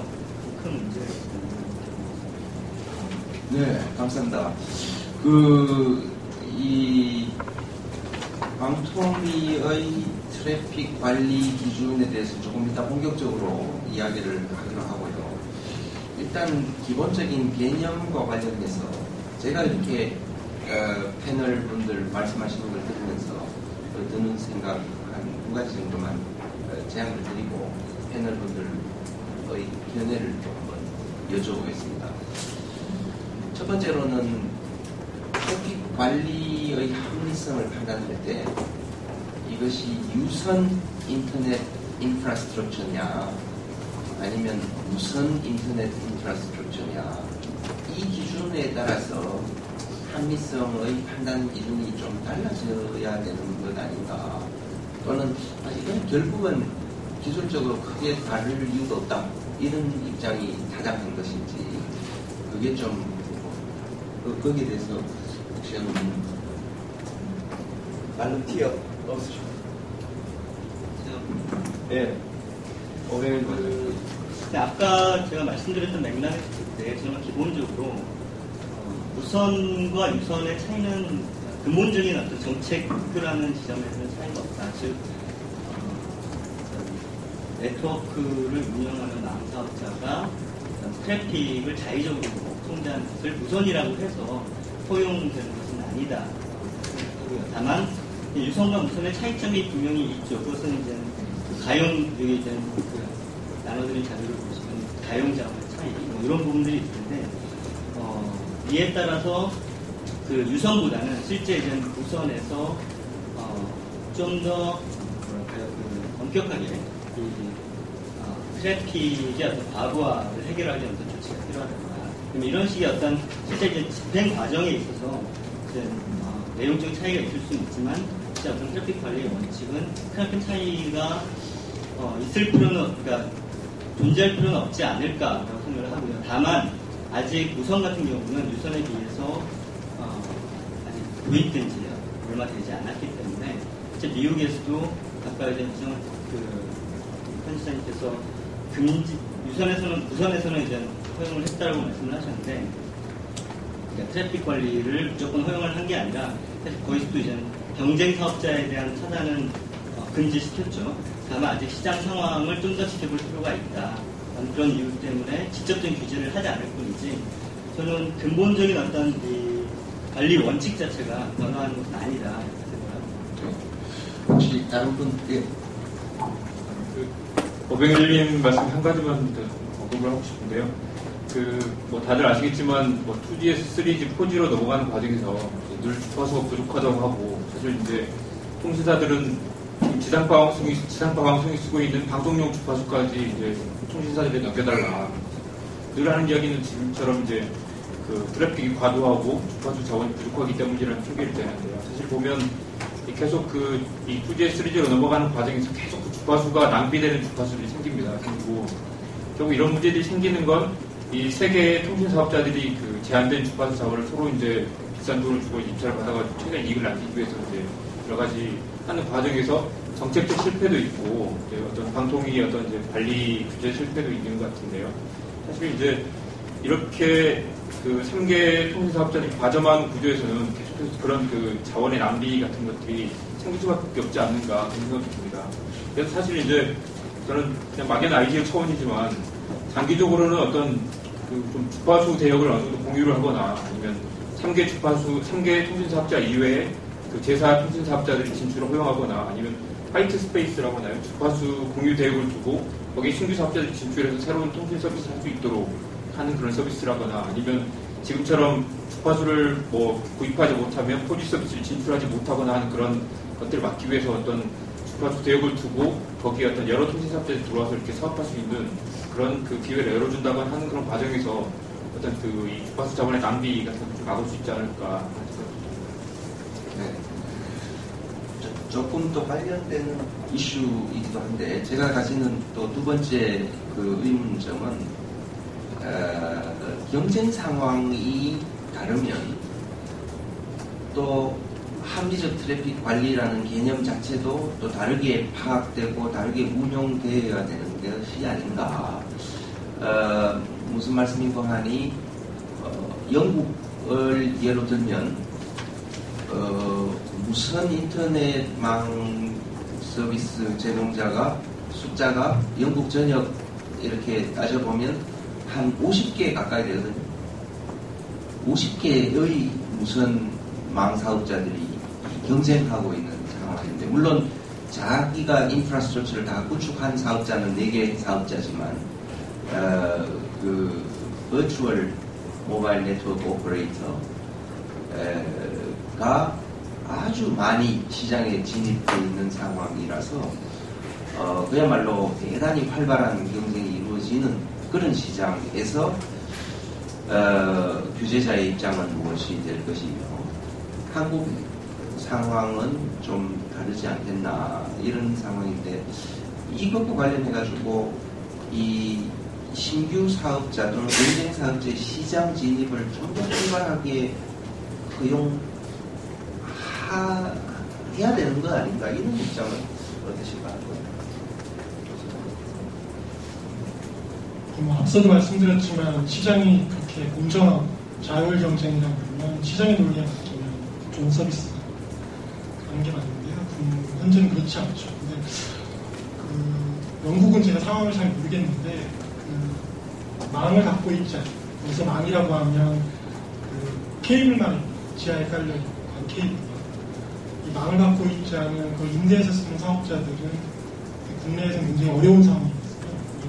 큰 문제가 있습니다. 네, 감사합니다. 이 방통위의 트래픽 관리 기준에 대해서 조금 이따 본격적으로 이야기를 하기로 하고요. 일단 기본적인 개념과 관련해서 제가 이렇게 패널 분들 말씀하시는 걸 들으면서 드는 생각 한 두 가지 정도만 제안을 드리고 패널 분들의 견해를 좀 한번 여쭤보겠습니다. 첫 번째로는 트래픽 관리의 합리성을 판단할 때 이것이 유선 인터넷 인프라스트럭처냐 아니면 무선 인터넷 인프라스트럭처냐 이 기준에 따라서 합리성의 판단 기준이 좀 달라져야 되는 것 아닌가, 또는 이건 결국은 기술적으로 크게 다를 이유가 없다 이런 입장이 타당한 것인지, 그게 좀 거기에 대해서 혹시 발렌티어 없으시죠? 네. 아까 제가 말씀드렸던 맥락에 있을 때 저는 기본적으로 무선과 유선의 차이는 근본적인 어떤 정책이라는 지점에서는 차이가 없다. 즉 네트워크를 운영하는 망 사업자가 트래픽을 자의적으로 통제하는 것을 무선이라고 해서 허용되는 것은 아니다. 다만 유선과 무선의 차이점이 분명히 있죠. 그것은 이제 가용 여기 이제 나눠드린 자료를 보시면 가용 자원의 차이 뭐 이런 부분들이 있는데 이에 따라서 그 유선보다는 실제 이제 무선에서 좀 더 뭐랄까요 엄격하게 트래픽의 어떤 과부하를 해결하기 위한 어떤 조치가 필요하다거나 이런 식의 어떤 실제 이제 집행 과정에 있어서 이제 내용적인 차이가 있을 수는 있지만 실제 어떤 트래픽 관리의 원칙은 크나큰 차이가 있을 필요는 그러니까 존재할 필요는 없지 않을까라고 생각을 하고요. 다만 아직 무선 같은 경우는 유선에 비해서 아직 도입된 지 얼마 되지 않았기 때문에 실제 미국에서도 아까 이제 편집자님께서 무선에서는 이제 허용을 했다고 말씀을 하셨는데 그러니까 트래픽 관리를 무조건 허용을 한 게 아니라 사실 거기서도 이제 경쟁 사업자에 대한 차단은 금지시켰죠. 다만 아직 시장 상황을 좀 더 지켜볼 필요가 있다. 그런 이유 때문에 직접적인 규제를 하지 않을 뿐이지 저는 근본적인 어떤 이 관리 원칙 자체가 변화하는 것은 아니다 이렇게 생각합니다. 혹시 다른 분? 예. 오병일님 말씀 한 가지만 더 언급을 하고 싶은데요. 뭐 다들 아시겠지만 2G에서 3G, 4G로 넘어가는 과정에서 늘 주파수가 부족하다고 하고 사실 이제 통신사들은 지상파 방송이 쓰고 있는 방송용 주파수까지 이제 통신사들에 넘겨달라. 늘 하는 이야기는 지금처럼 이제 트래픽이 과도하고 주파수 자원이 부족하기 때문이라는 핑계를 대는데요. 사실 보면 계속 이 2G, 3G로 넘어가는 과정에서 계속 주파수가 낭비되는 주파수들이 생깁니다. 생기고 결국 이런 문제들이 생기는 건 이 세계의 통신 사업자들이 제한된 주파수 자원을 서로 이제 비싼 돈을 주고 입찰을 받아가지고 최대한 이익을 남기기 위해서 이제 여러 가지 하는 과정에서 정책적 실패도 있고 이제 어떤 방통위 어떤 이제 관리 규제 실패도 있는 것 같은데요. 사실 이제 이렇게 3개 통신 사업자들이 과점한 구조에서는 계속해서 그런 자원의 낭비 같은 것들이 생길 수밖에 없지 않는가 그런 생각이 듭니다. 그래서 사실 이제 저는 그냥 막연 아이디어 차원이지만 장기적으로는 어떤 좀 주파수 대역을 어느 정도 공유를 하거나 아니면 3개 통신 사업자 이외에 제4 통신 사업자들이 진출을 허용하거나 아니면 화이트 스페이스라고 하나요? 주파수 공유 대역을 두고 거기에 신규 사업자들이 진출해서 새로운 통신 서비스를 할 수 있도록 하는 그런 서비스라거나 아니면 지금처럼 주파수를 구입하지 못하면 4G 서비스를 진출하지 못하거나 하는 그런 것들을 막기 위해서 어떤 주파수 대역을 두고 거기에 어떤 여러 통신 사업자들이 들어와서 이렇게 사업할 수 있는 그런 기회를 열어준다고 하는 그런 과정에서 어떤 이 주파수 자원의 낭비 같은 걸 좀 막을 수 있지 않을까. 네. 조금 더 관련되는 이슈이기도 한데 제가 가지는 또 두 번째 의문점은 경쟁 상황이 다르면 또 합리적 트래픽 관리라는 개념 자체도 또 다르게 파악되고 다르게 운용되어야 되는 것이 아닌가. 무슨 말씀인가 하니 영국을 예로 들면 무선 인터넷망 서비스 제공자가 숫자가 영국 전역 이렇게 따져보면 한 50개 가까이 되거든요. 50개의 무선 망 사업자들이 경쟁하고 있는 상황인데 물론 자기가 인프라스트럭처를 다 구축한 사업자는 4개 사업자지만 버추얼 모바일 네트워크 오퍼레이터가 아주 많이 시장에 진입되어 있는 상황이라서 그야말로 대단히 활발한 경쟁이 이루어지는 그런 시장에서 규제자의 입장은 무엇이 될 것이며 한국 상황은 좀 다르지 않겠나 이런 상황인데 이것과 관련해가지고 이 신규 사업자 또는 경쟁 사업자의 시장 진입을 좀 더 활발하게 해야 되는 거 아닌가 이런 입장은 어떠실까요? 뭐 앞서도 말씀드렸지만 시장이 그렇게 공정하고 자율 경쟁이라고 하면 시장의 논리에 맡기면 좋은 서비스가 가는 게 맞는데요. 현재는 그렇지 않죠. 근데 영국은 제가 상황을 잘 모르겠는데 망을 갖고 있지 않아요. 여기서 망이라고 하면 케이블망이 지하에 깔려있는 케이블망. 이 망을 갖고 있지 않은 그걸 임대해서 쓰는 사업자들은 국내에서 굉장히 어려운 상황이 있어요.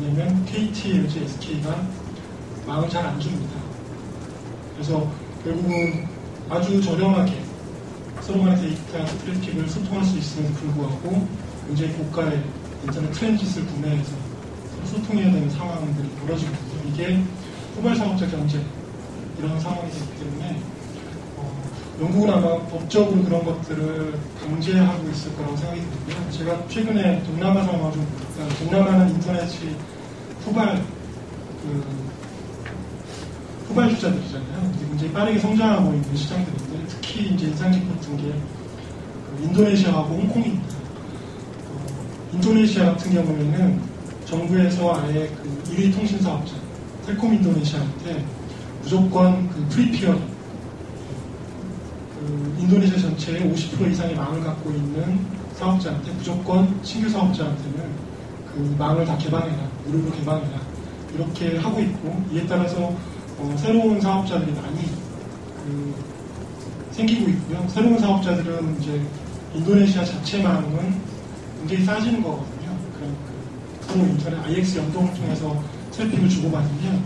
왜냐하면 KT, LG, SK가 망을 잘 안 줍니다. 그래서 결국은 아주 저렴하게 서로 간의 데이터 트래픽을 소통할 수 있음에도 불구하고 굉장히 고가의 인터넷 트랜짓을 구매해서 소통해야 되는 상황들이 벌어지거든요. 이게 후발 사업자 경제 이런 상황이 되기 때문에 영국은 아마 법적으로 그런 것들을 강제하고 있을 거라고 생각이 드는데요. 제가 최근에 동남아 상황을 좀 보니까 동남아는 인터넷이 후발 주자들이잖아요. 굉장히 빠르게 성장하고 있는 시장들인데 특히 이제 인상 깊었던 게 인도네시아하고 홍콩입니다. 인도네시아 같은 경우에는 정부에서 아예 1위 통신 사업자 텔콤 인도네시아한테 무조건 프리피어링 인도네시아 전체의 50% 이상의 망을 갖고 있는 사업자한테 무조건 신규 사업자한테는 망을 다 개방해라, 무료로 개방해라 이렇게 하고 있고 이에 따라서 새로운 사업자들이 많이 생기고 있고요. 새로운 사업자들은 이제 인도네시아 자체망은 굉장히 싸지는 거거든요. 서로 인터넷 IX 연동을 통해서 트래픽을 주고받으면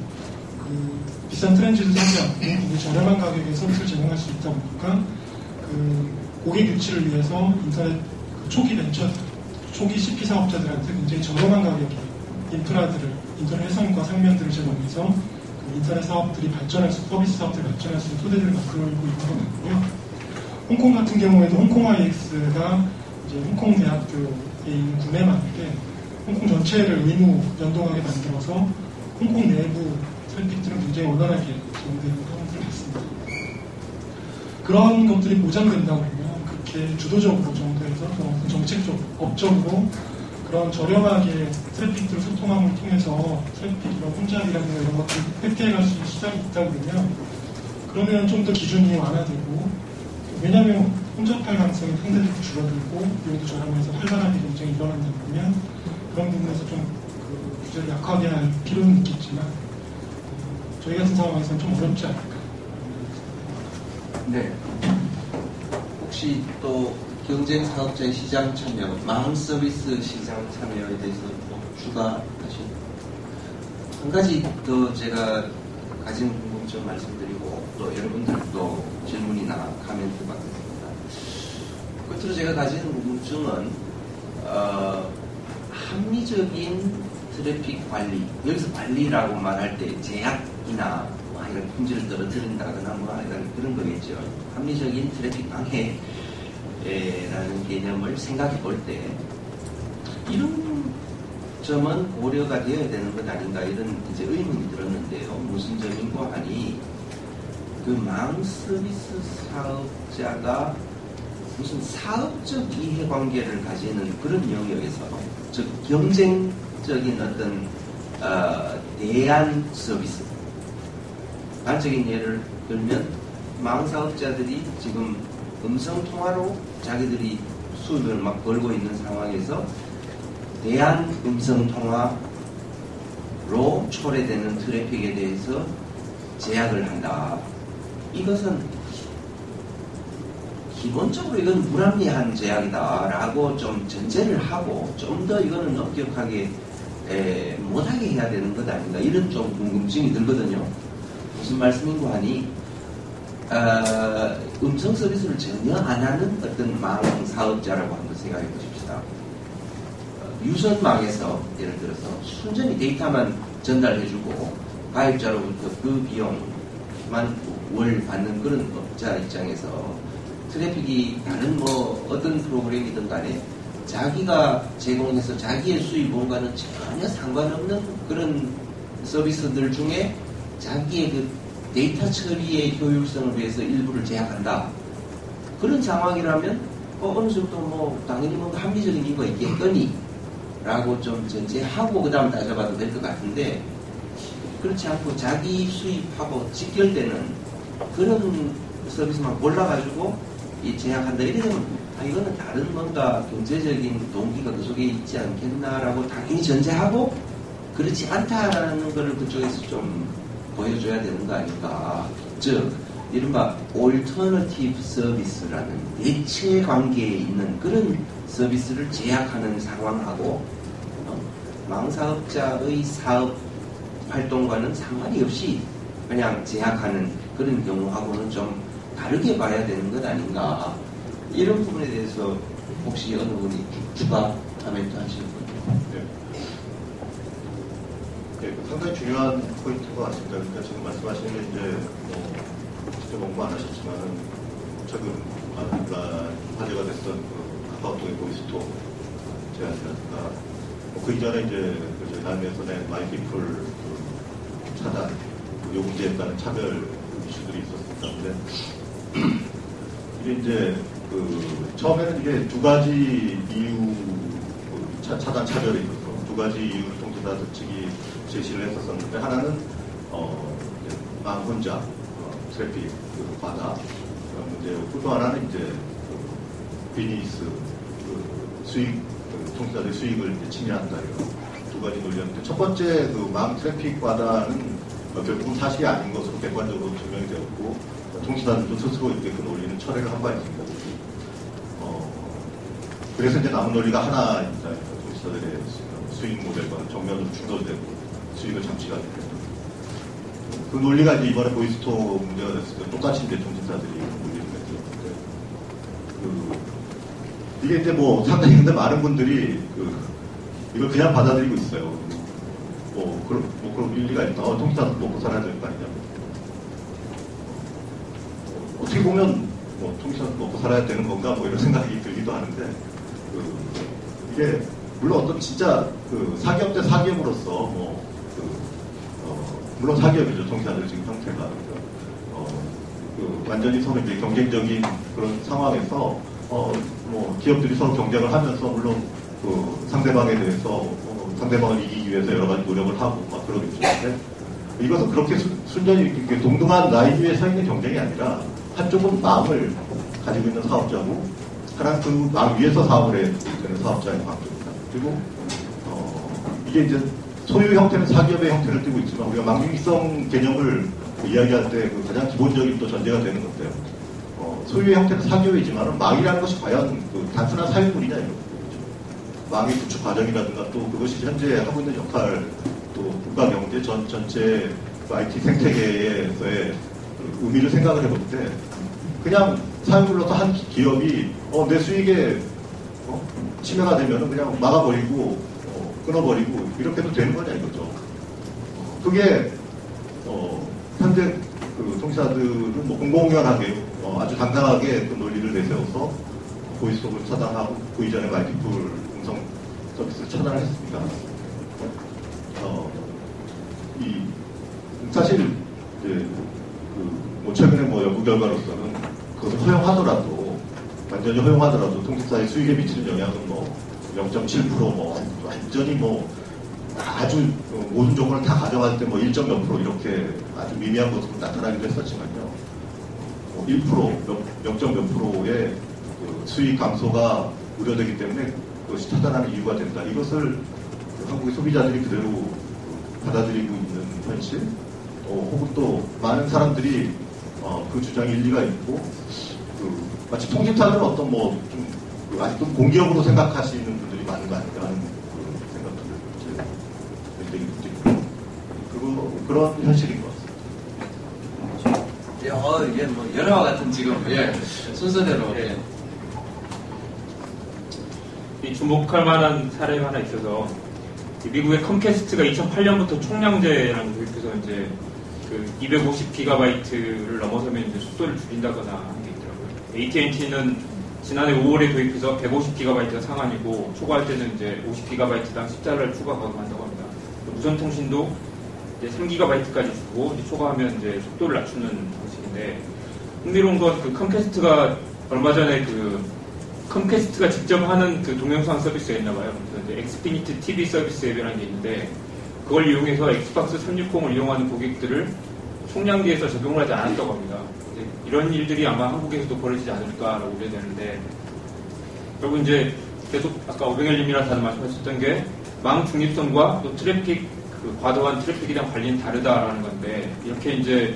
비싼 트렌드를 사지 않고 굉장히 저렴한 가격에 서비스를 제공할 수 있다 보니까 고객 유치를 위해서 인터넷 초기 벤처, 초기 CP 사업자들한테 굉장히 저렴한 가격에 인프라들을, 인터넷 회선과 상면들을 제공해서 인터넷 사업들이 발전할 수, 서비스 사업들이 발전할 수 있는 토대를 만들고 있는 것 같고요. 홍콩 같은 경우에도 홍콩 IX가 이제 홍콩 대학교에 있는 구매망인데 홍콩 전체를 의무 연동하게 만들어서 홍콩 내부 트래픽들은 굉장히 원활하게 진행되는 상황들을 봤습니다. 그런 것들이 보장된다고 하면 그렇게 주도적으로 정부에서 정책적으로, 법적으로 그런 저렴하게 트래픽들을 소통함을 통해서 트래픽 이런 혼잡이라든가 이런 것들을 획득해갈 수 있는 시장이 있다고 그러면 좀 더 기준이 완화되고 왜냐하면 혼잡할 가능성이 상대적으로 줄어들고 비용도 저렴해서 활발하게 경쟁이 일어난다 보면 그런 부분에서 좀 규제를 약하게 할 필요는 있겠지만 저희 같은 상황에서는 좀 어렵지 않을까. 네. 혹시 또 경쟁 사업자의 시장 참여, 망 서비스 시장 참여에 대해서 뭐 추가하신 한 가지 더 제가 가진 궁금증 말씀드리고 또 여러분들도 질문이나 코멘트 받겠습니다. 끝으로 제가 가지는 궁금증은 합리적인 트래픽 관리, 여기서 관리라고 말할 때 제약이나 이런 품질을 떨어뜨린다거나 그런 거겠죠. 합리적인 트래픽 방해라는 개념을 생각해 볼 때 이런 점은 고려가 되어야 되는 것 아닌가 이런 이제 의문이 들었는데요. 무슨 점인고 하니 망 서비스 사업자가 무슨 사업적 이해관계를 가지는 그런 영역에서 즉 경쟁적인 어떤 대안 서비스 단적인 예를 들면 망 사업자들이 지금 음성통화로 자기들이 수입을 막 벌고 있는 상황에서 대한 음성통화로 초래되는 트래픽에 대해서 제약을 한다. 이것은 기본적으로 이건 불합리한 제약이다라고 좀 전제를 하고 좀 더 이거는 엄격하게 못하게 해야 되는 것 아닌가 이런 좀 궁금증이 들거든요. 무슨 말씀인고 하니 음성 서비스를 전혀 안 하는 어떤 망 사업자라고 한번 생각해 보십시다. 유선망에서 예를 들어서 순전히 데이터만 전달해주고 가입자로부터 그 비용만 월 받는 그런 업자 입장에서 트래픽이 다른 뭐 어떤 프로그램이든 간에 자기가 제공해서 자기의 수입원과는 전혀 상관없는 그런 서비스들 중에 자기의 그 데이터 처리의 효율성을 위해서 일부를 제약한다. 그런 상황이라면 어느 정도 뭐 당연히 뭔가 합리적인 이유가 있겠거니 라고 좀 전제하고 그 다음 따져봐도 될 것 같은데 그렇지 않고 자기 수입하고 직결되는 그런 서비스만 골라가지고 이 제약한다. 이래 되면 이거는 다른 뭔가 경제적인 동기가 그 속에 있지 않겠나라고 당연히 전제하고 그렇지 않다라는 거를 그쪽에서 좀 보여줘야 되는 거 아닌가. 즉 이른바 올터너티브 서비스라는 대체 관계에 있는 그런 서비스를 제약하는 상황하고 망사업자의 사업 활동과는 상관이 없이 그냥 제약하는 그런 경우하고는 좀 다르게 봐야 되는 것 아닌가. 이런 부분에 대해서 혹시 어느 분이 추가 코멘트 하실 분요? 네, 상당히 중요한 포인트인 것 같습니다. 그러니까 지금 말씀하시는 게 이제 직접 공부 안 하셨지만은 최근 화제가 됐던 그 카카오톡의 보이스톡 제안이라든가 그 이전에 이제 저희 단에서의 마이피플 차단 요금제에 따른 차별 이슈들이 있었습니다. 근데 이게 이제 처음에는 이게 두 가지 이유 차단 차별이 있어서 두 가지 이유를 통해서 측이 제시를 했었었는데 하나는 망 혼자 트래픽 과다 그런 문제였고 또 하나는 이제 비즈니스 수익 통신사들의 수익을 침해한다 이런 두 가지 논리였는데 첫 번째 망 트래픽 과다는 결국은 사실이 아닌 것으로 객관적으로 증명이 되었고 통신사들도 스스로 이렇게 그 논리는 철회를 한 바 있습니다. 그래서 이제 남은 논리가 하나입니다. 통신사들의 수익 모델과 정면으로 충돌되고 수익을 창출하게 됩니다. 그 논리가 이제 이번에 보이스톡 문제가 됐을 때 똑같이 이제 통신사들이 논리를 맺었는데 이게 이제 상당히 근데 많은 분들이 이걸 그냥 받아들이고 있어요. 그런 일리가 있다. 통신사도 먹고 살아야 될 거 아니냐. 어떻게 보면 통신사도 먹고 살아야 되는 건가 이런 생각이 들기도 하는데 이게 물론 어떤 진짜 사기업 대 사기업으로서 물론 사기업이죠. 통신사들 지금 형태가 완전히 서로 이제 경쟁적인 그런 상황에서 기업들이 서로 경쟁을 하면서 물론 상대방에 대해서 상대방을 이기기 위해서 여러 가지 노력을 하고 막 그러겠죠. 근데 이것은 그렇게 순전히 이렇게 동등한 라인 위에 서 있는 경쟁이 아니라 한쪽은 마음을 가지고 있는 사업자고 하나는 그 마음 위에서 사업을 해야 되는 사업자의 관계입니다. 그리고 이게 이제 소유 형태는 사기업의 형태를 띠고 있지만 우리가 망중성 개념을 이야기할 때 가장 기본적인 또 전제가 되는 건데요. 소유의 형태는 사기업이지만 망이라는 것이 과연 단순한 사유물이냐 이런 망의 구축 과정이라든가 또 그것이 현재 하고 있는 역할 또 국가 경제 전체 IT 생태계에서의 의미를 생각을 해볼 때 그냥 사유물로서 한 기업이 내 수익에 침해가 되면 그냥 막아버리고 끊어버리고 이렇게도 되는 거냐 이거죠. 그게 현재 통신사들은 공공연하게 아주 당당하게 그 논리를 내세워서 보이스톡을 차단하고 그 이전에 마이피플 음성 서비스를 차단을 했습니다. 사실 이제 최근에 연구 결과로서는 그것을 허용하더라도 완전히 허용하더라도 통신사의 수익에 미치는 영향은 0.7% 완전히 아주 모든 조건을 다 가져갈 때 1점 몇 프로 이렇게 아주 미미한 것으로 나타나기도 했었지만요. 1%, 0점 몇 프로의 수익 감소가 우려되기 때문에 그것이 차단하는 이유가 된다. 이것을 한국의 소비자들이 그대로 받아들이고 있는 현실, 혹은 또 많은 사람들이 그 주장에 일리가 있고, 마치 통신사는 어떤 좀 아직도 공기업으로 생각하시는 분들이 많은 거 아닌가 하는 생각들을 그런 현실인 것 같습니다. 이게 열화와 같은 지금 순서대로. 이 주목할 만한 사례가 하나 있어서 미국의 컴캐스트가 2008년부터 총량제라는 도입해서 이제 250GB를 넘어서면 이제 속도를 줄인다거나 하는 게 있더라고요. AT&T는 지난해 5월에 도입해서 150GB가 상한이고 초과할 때는 이제 50GB당 $10를 추가 가금한다고 합니다. 무선통신도 이제 3GB까지 주고 이제 초과하면 이제 속도를 낮추는 방식인데 흥미로운 건 컴캐스트가 얼마 전에 컴캐스트가 직접 하는 동영상 서비스가 있나봐요. 그래서 이제 엑스피니트 TV 서비스 앱이라는 게 있는데 그걸 이용해서 엑스박스 360을 이용하는 고객들을 총량기에서 적용을 하지 않았다고 합니다. 이런 일들이 아마 한국에서도 벌어지지 않을까라고 우려되는데, 결국 이제 계속 아까 오병열님이랑 다들 말씀하셨던 게 망 중립성과 또 트래픽, 그 과도한 트래픽에 대한 관리는 다르다라는 건데, 이렇게 이제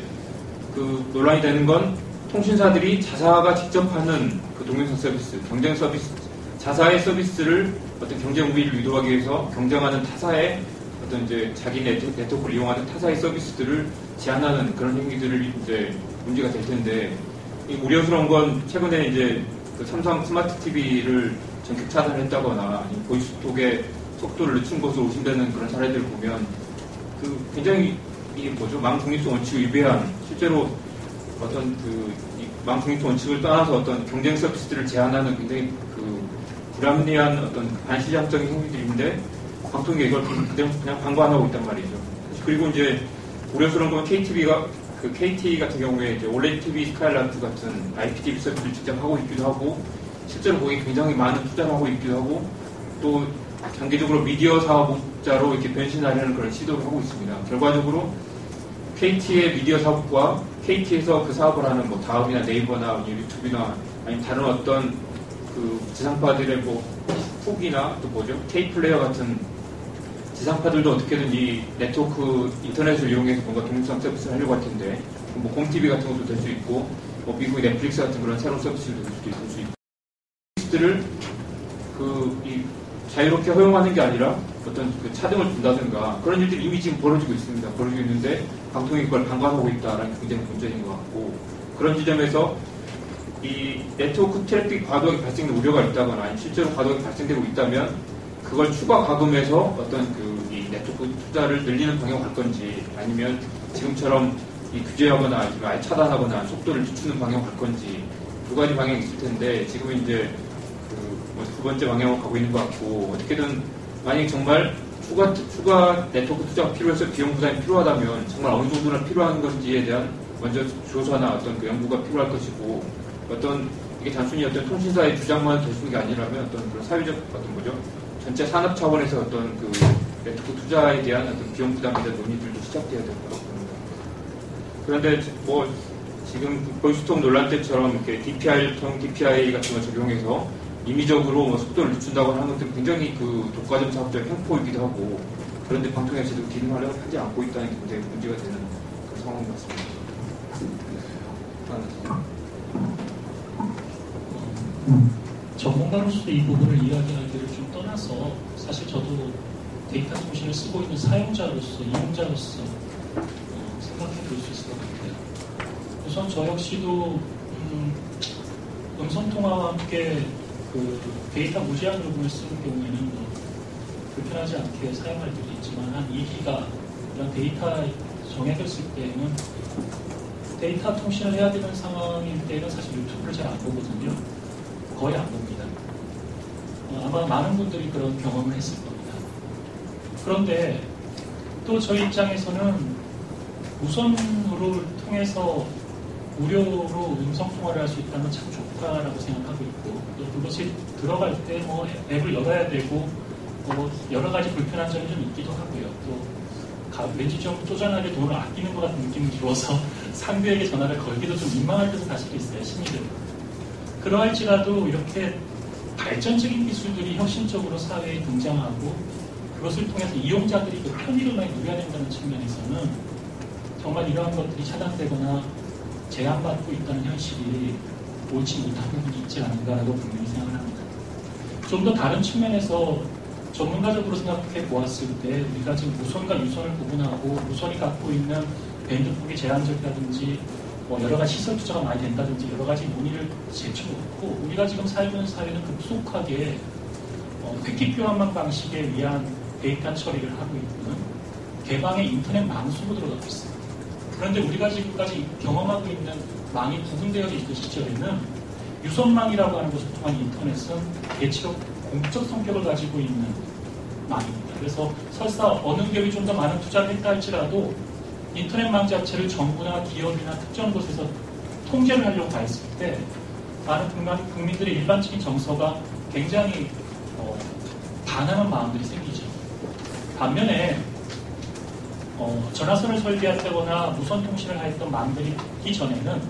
그 논란이 되는 건 통신사들이 자사가 직접 하는 그 동영상 서비스, 경쟁 서비스, 자사의 서비스를 어떤 경쟁 우위를 유도하기 위해서 경쟁하는 타사의 어떤 이제 자기 네트워크를 이용하는 타사의 서비스들을 제한하는 그런 행위들을 이제 문제가 될 텐데, 이 우려스러운 건 최근에 이제 그 삼성 스마트 TV를 전격 차단했다거나 보이스톡의 속도를 늦춘 것으로 의심되는 그런 사례들을 보면 그 굉장히 이게 뭐죠? 망 중립성 원칙을 위배한, 실제로 어떤 망 중립성 원칙을 떠나서 어떤 경쟁 서비스들을 제한하는 굉장히 그 불합리한 어떤 반시장적인 행위들인데, 방통위가 이걸 그냥 방관 하고 있단 말이죠. 그리고 이제 우려스러운 건 KTV가 그 KT 같은 경우에 이제 올레드 TV, 스카이라이트 같은 IPTV 서비스를 직접 하고 있기도 하고, 실제로 거기에 굉장히 많은 투자를 하고 있기도 하고, 또 장기적으로 미디어 사업자로 이렇게 변신하려는 그런 시도를 하고 있습니다. 결과적으로 KT의 미디어 사업과 KT에서 그 사업을 하는 뭐 다음이나 네이버나 유튜브나 아니면 다른 어떤 그 지상파들의 뭐 훅이나 또 뭐죠? K플레이어 같은 지상파들도 어떻게든 이 네트워크 인터넷을 이용해서 뭔가 동영상 서비스를 하려고 할 텐데, 뭐 곰TV 같은 것도 될 수 있고, 뭐 미국의 넷플릭스 같은 그런 새로운 서비스를 될 수도 있고, 서비스들을 이 자유롭게 허용하는 게 아니라 어떤 그 차등을 둔다든가 그런 일들이 이미 지금 벌어지고 있습니다. 벌어지고 있는데 방통위 그걸 방관하고 있다라는 게 굉장히 문제인 것 같고, 그런 지점에서 이 네트워크 트래픽 과도하게 발생된 우려가 있다거나 아니면 실제로 과도하게 발생되고 있다면 그걸 추가 과금해서 어떤 이 네트워크 투자를 늘리는 방향으로 갈 건지, 아니면 지금처럼 이 규제하거나 아니면 아예 차단하거나 속도를 늦추는 방향으로 갈 건지, 두 가지 방향이 있을 텐데, 지금은 이제 두 번째 방향으로 가고 있는 것 같고, 어떻게든 만약 정말 추가 네트워크 투자가 필요해서 비용 부담이 필요하다면 정말 어느 정도나 필요한 건지에 대한 먼저 조사나 어떤 그 연구가 필요할 것이고, 어떤 이게 단순히 어떤 통신사의 주장만 될 수 있는 게 아니라면 어떤 그런 사회적 어떤 뭐죠? 전체 산업 차원에서 어떤 그 네트워크 투자에 대한 어떤 비용 부담에 대한 논의들도 시작돼야 될 것 같습니다. 그런데 뭐 지금 보이스톡 논란 때처럼 이렇게 DPI 같은 걸 적용해서 임의적으로 뭐 속도를 늦춘다고 하는 것들은 굉장히 그 독과점 사업자의 횡포이기도 하고, 그런데 방통위가 제대로 기능하려고 하지 않고 있다는 게 굉장히 문제가 되는 그런 상황인 것 같습니다. 전문가로서 이 부분을 이야기하기를 좀 떠나서, 사실 저도 데이터 통신을 쓰고 있는 사용자로서, 이용자로서 생각해 볼 수 있을 것 같아요. 우선 저 역시도 음성통화와 함께 그 데이터 무제한 요금을 쓰는 경우에는 뭐 불편하지 않게 사용할 때도 있지만, 한 2기가 이런 데이터 정해졌을 때는 데이터 통신을 해야 되는 상황일 때는 사실 유튜브를 잘 안 보거든요. 거의 안 봅니다. 아마 많은 분들이 그런 경험을 했을 겁니다. 그런데 또 저희 입장에서는 무선으로 통해서 무료로 음성통화를 할 수 있다면 참 좋다라고 생각하고 있고, 또 그것이 들어갈 때 뭐 앱을 열어야 되고 뭐 여러 가지 불편한 점이 좀 있기도 하고요. 또 왠지 좀 쪼잔하게 돈을 아끼는 것 같은 느낌이 들어서 상대에게 전화를 걸기도 좀 민망할 때도 사실 있어요, 심리적으로. 그러할지라도 이렇게 발전적인 기술들이 혁신적으로 사회에 등장하고 그것을 통해서 이용자들이 그 편의를 많이 누려야 된다는 측면에서는 정말 이러한 것들이 차단되거나 제한받고 있다는 현실이 옳지 못한 부분이 있지 않은가라고 분명히 생각을 합니다. 좀 더 다른 측면에서 전문가적으로 생각해 보았을 때, 우리가 지금 무선과 유선을 구분하고 무선이 갖고 있는 밴드폭이 제한적이라든지 뭐 여러 가지 시설 투자가 많이 된다든지 여러 가지 논의를 제쳐놓고, 우리가 지금 살고 있는 사회는 급속하게 획기 교환망 방식에 의한 데이터 처리를 하고 있는 개방의 인터넷 망수로 들어가고 있습니다. 그런데 우리가 지금까지 경험하고 있는 망이 구분되어 있던 시절에는 유선망이라고 하는 것을 통한 인터넷은 대체로 공적 성격을 가지고 있는 망입니다. 그래서 설사 어느 기업이 좀 더 많은 투자를 했다 할지라도 인터넷망 자체를 정부나 기업이나 특정 곳에서 통제를 하려고 했을 때 많은 국민들의 일반적인 정서가 굉장히 반하는 마음들이 생기죠. 반면에 전화선을 설계했다거나 무선 통신을 하였던 망들이 이전에는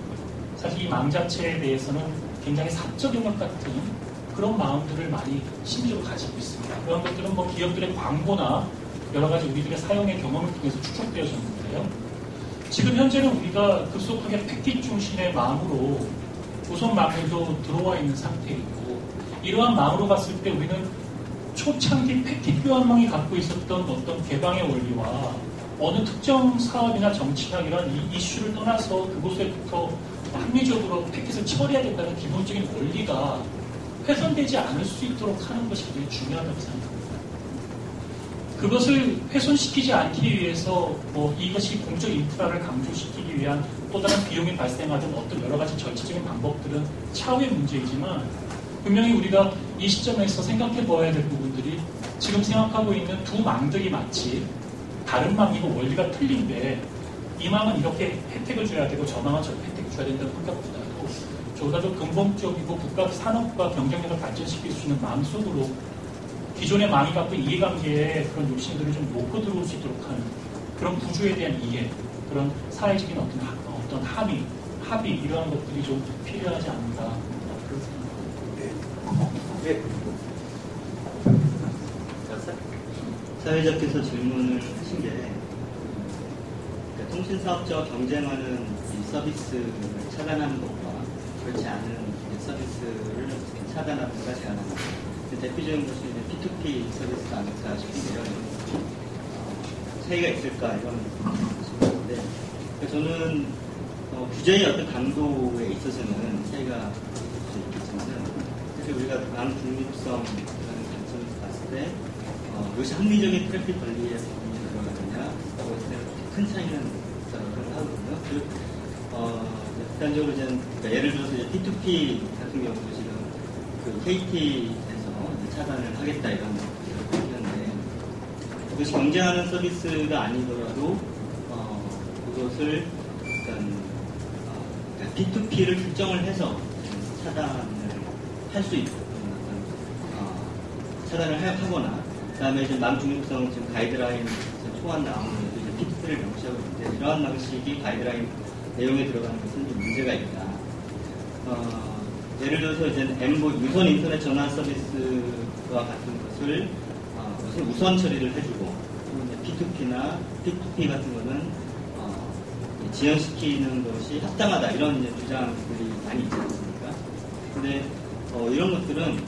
사실 이 망 자체에 대해서는 굉장히 사적인 것 같은 그런 마음들을 많이 심리적으로 가지고 있습니다. 그런 것들은 뭐 기업들의 광고나 여러 가지 우리들의 사용의 경험을 통해서 축적되어졌는데요. 지금 현재는 우리가 급속하게 패킷 중심의 망으로 무선 망에도 들어와 있는 상태이고, 이러한 망으로 봤을 때 우리는 초창기 패킷 교환망이 갖고 있었던 어떤 개방의 원리와 어느 특정 사업이나 정치나 이런 이슈를 떠나서 그곳에부터 합리적으로 패킷을 처리해야 된다는 기본적인 원리가 훼손되지 않을 수 있도록 하는 것이 굉장히 중요하다고 생각합니다. 그것을 훼손시키지 않기 위해서 이것이 공적 인프라를 강조시키기 위한 또 다른 비용이 발생하던 어떤 여러 가지 절차적인 방법들은 차후의 문제이지만, 분명히 우리가 이 시점에서 생각해 보아야 될 부분들이 지금 생각하고 있는 두 망들이 마치 다른 망이고 원리가 틀린데, 이 망은 이렇게 혜택을 줘야 되고 저 망은 저렇게 혜택을 줘야 된다는 생각보다도 저보다 더 근본적이고 국가 산업과 경쟁력을 발전시킬 수 있는 망 속으로 기존의 망이 갖고 있는 이해관계의 그런 욕심들을 좀 놓고 들어올 수 있도록 하는 그런 구조에 대한 이해, 그런 사회적인 어떤 합의 이러한 것들이 좀 필요하지 않는가 그런 생각합니다. 네. 사회자께서 질문을 하신 게 통신사업자와 경쟁하는 이 서비스를 차단하는 것과 그렇지 않은 서비스를 어떻게 차단하는가 제한하는가. 대표적인 것이 P2P 서비스가 아닐까 싶은데요. 차이가 있을까 이런 질문인데, 저는 규제의 어떤 강도에 있어서는 차이가 있겠지만, 사실 우리가 망 중립성이라는 관점에서 봤을 때 이것이 합리적인 트래픽 관리의 범위에 들어가느냐라고 했을 때 큰 차이는 있다고 하거든요. 일단적으로 예를 들어서 P2P 같은 경우도 지금 그 KT에서 차단을 하겠다 이런 얘기를 했는데, 그것이 경쟁하는 서비스가 아니더라도 그것을 일단 P2P를 특정을 해서 차단을 할 수 있고, 차단을 하거나, 그 다음에 이제 망 중립성 지금 가이드라인 초안 나오는 P2P를 명시하고 있는데, 이러한 방식이 가이드라인 내용에 들어가는 것은 좀 문제가 있다. 예를 들어서 이제 유선 인터넷 전화 서비스와 같은 것을 우선 처리를 해주고, P2P나 P2P 같은 거는 지연시키는 것이 합당하다 이런 이제 주장들이 많이 있지 않습니까? 근데 이런 것들은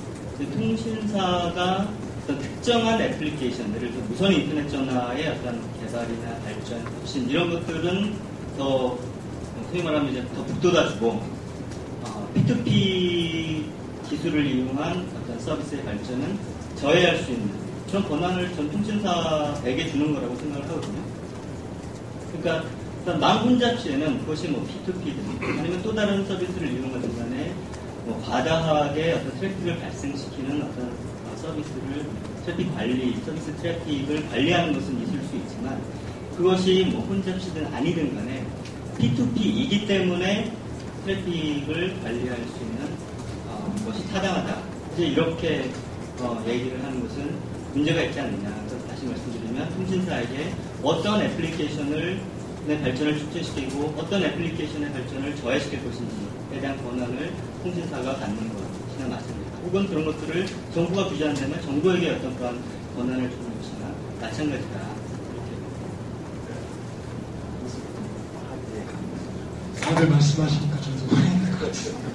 통신사가 어떤 특정한 애플리케이션들을 무선 인터넷 전화의 어떤 개발이나 발전, 혁신 이런 것들은 더 소위 말하면 이제 더 북돋아주고 P2P 기술을 이용한 어떤 서비스의 발전은 저해할 수 있는 그런 권한을 전 통신사에게 주는 거라고 생각을 하거든요. 그러니까 망 혼잡시에는 그것이 P2P든 아니면 또 다른 서비스를 이용하든 간에 과다하게 어떤 트래픽을 발생시키는 어떤 서비스를 서비스 트래픽을 관리하는 것은 있을 수 있지만, 그것이 혼잡시든 아니든 간에 P2P이기 때문에 트래픽을 관리할 수 있는 것이 타당하다. 이제 이렇게 얘기를 하는 것은 문제가 있지 않느냐. 그래서 다시 말씀드리면 통신사에게 어떤 애플리케이션의 발전을 촉진시키고 어떤 애플리케이션의 발전을 저해시킬 것인지에 대한 권한을 통신사가 갖는 것이나 마찬가지다. 혹은 그런 것들을 정부가 규제한다면 정부에게 어떤 그런 권한을 주는 것이나 마찬가지다. 다들 말씀하시니까 저도 화내는 것 같아요.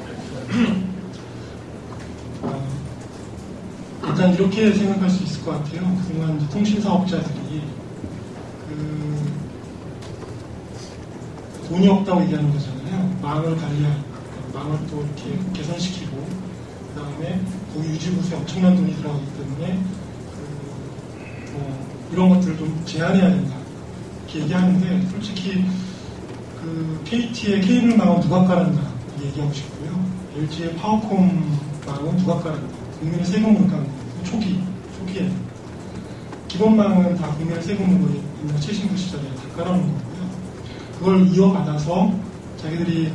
일단 이렇게 생각할 수 있을 것 같아요. 그동안 통신사업자들이 돈이 없다고 얘기하는 거잖아요. 망을 관리하고, 망을 또 이렇게 개선시키고, 그 다음에 거기 유지보수에 엄청난 돈이 들어가기 때문에 이런 것들을 좀 제한해야 된다. 이렇게 얘기하는데, 솔직히 KT의 케이블 망은 누가 깔았나 얘기하고 싶고요. LG의 파워콤 망은 누가 깔았나. 국민의 세금으로 깔은 거예요. 초기에. 기본망은 다 국민의 세금으로 있는 최신부 시절에 다 깔아놓은 거고요. 그걸 이어받아서 자기들이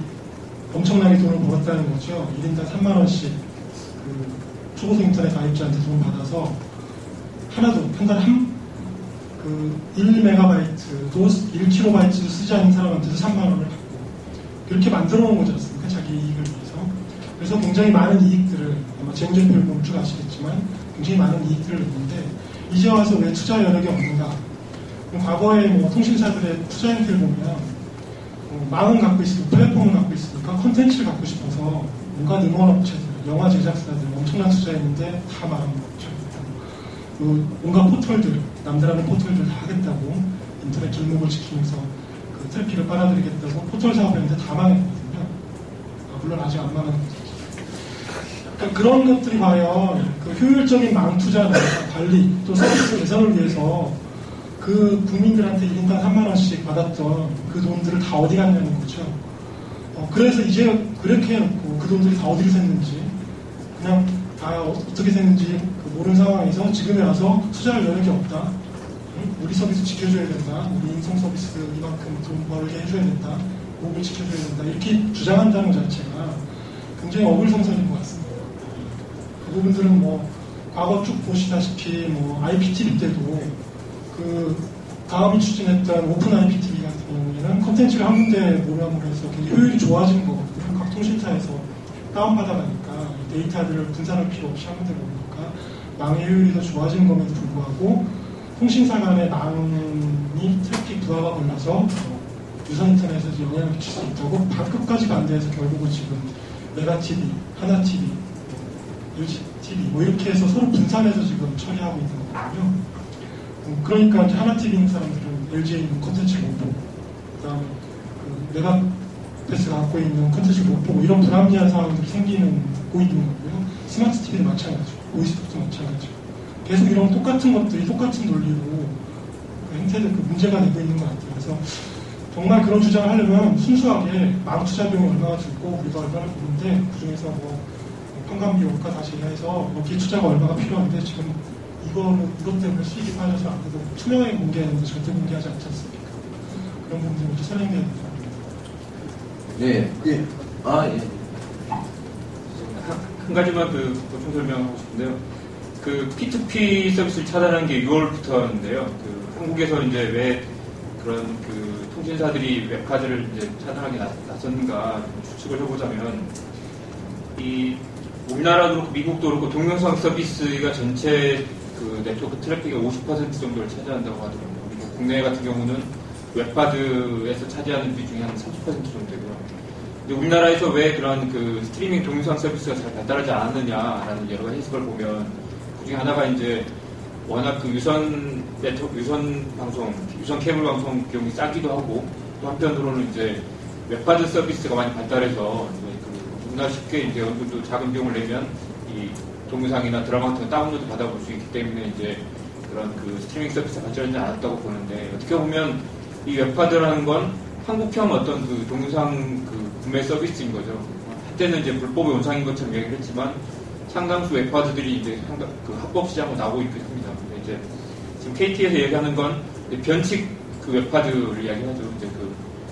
엄청나게 돈을 벌었다는 거죠. 1인당 3만원씩 초고속 인터넷 가입자한테 돈 받아서 하나도, 한 달에 그 1MB도 1KB 쓰지 않는 사람한테도 3만 원을 받고 그렇게 만들어 놓은 거지 않습니까? 자기 이익을 위해서. 그래서 굉장히 많은 이익들을 아마 재무제표를 보면 쭉 아시겠지만 굉장히 많은 이익들을 냈는데 이제 와서 왜 투자 여력이 없는가? 과거에 뭐 통신사들의 투자 행태를 보면 망은 갖고 있으니까 플랫폼을 갖고 있으니까 콘텐츠를 갖고 싶어서 뭔가 능원업체들, 영화 제작사들 엄청난 투자했는데 다 망한 거죠. 뭔가 포털들, 남들 하는 포털들 다 하겠다고 인터넷 길목을 지키면서 그 트래픽을 빨아들이겠다고 포털 사업했는데 다 망했거든요. 물론 아직 안 망한 거죠. 그러니까 그런 것들이 과연 그 효율적인 망 투자나 관리 또 서비스 개선을 위해서 그 국민들한테 1인당 3만 원씩 받았던 그 돈들을 다 어디 갔냐는 거죠. 그래서 이제 그렇게 해놓고 그 돈들이 다 어디로 샜는지 그냥 다 어떻게 샜는지 모르는 상황에서 지금에 와서 투자할 여력이 없다. 우리 서비스 지켜줘야 된다. 우리 인성 서비스 이만큼 돈 벌게 해줘야 된다. 목을 지켜줘야 된다. 이렇게 주장한다는 것 자체가 굉장히 어불성설인 것 같습니다. 그 부분들은 뭐 과거 쭉 보시다시피 뭐 IPTV 때도 그 다음이 추진했던 오픈 IPTV 같은 경우에는 콘텐츠를 한 군데 모함으로 해서 굉장히 효율이 좋아진 거거든요. 각 통신사에서 다운받아가니까 데이터들을 분산할 필요 없이 한 군데 모으니까 망의 효율이 더 좋아진 것에도 불구하고 통신사 간의 망이 트래픽 부하가 걸려서 유선 인터넷에서 영향을 미칠 수 있다고 반끝까지 반대해서 결국은 지금 메가TV, 하나TV, LGTV 뭐 이렇게 해서 서로 분산해서 지금 처리하고 있는 거거든요. 그러니까 이제 하나TV 있는 사람들은 LG에 있는 콘텐츠를 못 보고 그 다음에 그 메가패스가 갖고 있는 콘텐츠를 못 보고 이런 불합리한 상황들이 생기고 있는 거고요. 스마트 TV도 마찬가지고 보이스톡도 마찬가지고 계속 이런 똑같은 것들이 똑같은 논리로 그 행태들 그 문제가 되고 있는 것 같아요. 그래서 정말 그런 주장을 하려면 순수하게 망투자 비용이 얼마나 들고 우리가 얼마나 드는데 그중에서 뭐 평감비용과 다시 해서 여기 투자가 얼마가 필요한데 지금 이것 때문에 수익이 빠져서 안 돼도 투명하게 공개하는데 절대 공개하지 않지 않습니까? 그런 부분들이 이제 설명돼야 된다. 네. 예. 아, 예. 한 가지만 그 보충 설명하고 싶은데요. 그 P2P 서비스를 차단한 게 6월부터였는데요. 그 한국에서 이제 왜 그런 그 통신사들이 웹카드를 이제 차단하게 나섰는가 추측을 해보자면 이 우리나라도 그렇고 미국도 그렇고 동영상 서비스가 전체 그 네트워크 트래픽의 50% 정도를 차지한다고 하더라고요. 그리고 국내 같은 경우는 웹카드에서 차지하는 비 중에 한 30% 정도 되고요. 근데 우리나라에서 왜 그런 그 스트리밍 동영상 서비스가 잘 발달하지 않았느냐라는 여러 가지 해석을 보면 그 중에 하나가 이제 워낙 그 유선 네트워크, 유선 방송, 유선 케이블 방송 비용이 싸기도 하고 또 한편으로는 이제 웹카드 서비스가 많이 발달해서 누구나 쉽게 이제 어느 정도 작은 비용을 내면 이 동영상이나 드라마 같은 거 다운로드 받아볼 수 있기 때문에 이제 그런 그 스트리밍 서비스가 발전하지 않았다고 보는데 어떻게 보면 이 웹카드라는 건 한국형 어떤 그 동영상 그 구매 서비스인 거죠. 한때는 이제 불법의 원상인 것처럼 얘기를 했지만 상당수 웹카드들이 이제 그 합법 시장으로 나오고 있습니다. 근데 이제 지금 KT에서 얘기하는 건 변칙 그 웹카드를 이야기하죠. 이제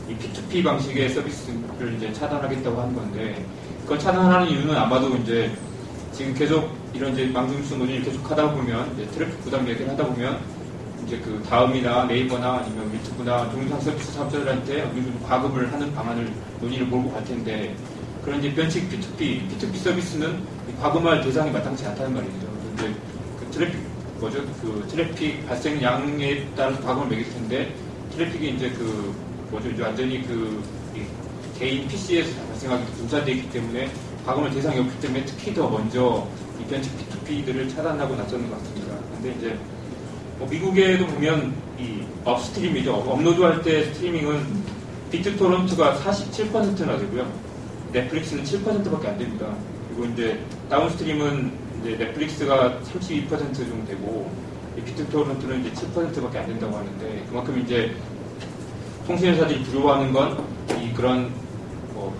이 P2P 방식의 서비스를 이제 차단하겠다고 하는 건데, 그걸 차단하는 이유는 아마도 이제 지금 계속 이런 이제 망중뉴스 논의를 계속 하다 보면, 이제 트래픽 부담 얘기를 하다 보면, 이제 그 다음이나 네이버나 아니면 유튜브나 동영상 서비스 사업자들한테 어느 정도 과금을 하는 방안을 논의를 몰고 갈 텐데, 그런 이제 변칙 P2P 서비스는 과금할 대상이 마땅치 않다는 말이죠. 근데 그 트래픽 발생량에 따라서 과금을 매길 텐데, 트래픽이 이제 이제 완전히 개인 PC에서 발생하기 분산되어 있기 때문에 과금할 대상이 없기 때문에 특히 더 먼저 이 변칙 P2P들을 차단하고 나서는 것 같습니다. 근데 이제 미국에도 보면 이 업스트림이죠. 업로드할 때 스트리밍은 비트토런트가 47%나 되고요. 넷플릭스는 7%밖에 안 됩니다. 그리고 이제 다운스트림은 이제 넷플릭스가 32% 정도 되고 비트토런트는 이제 7%밖에 안 된다고 하는데 그만큼 이제 통신회사들이 두려워하는 건 그런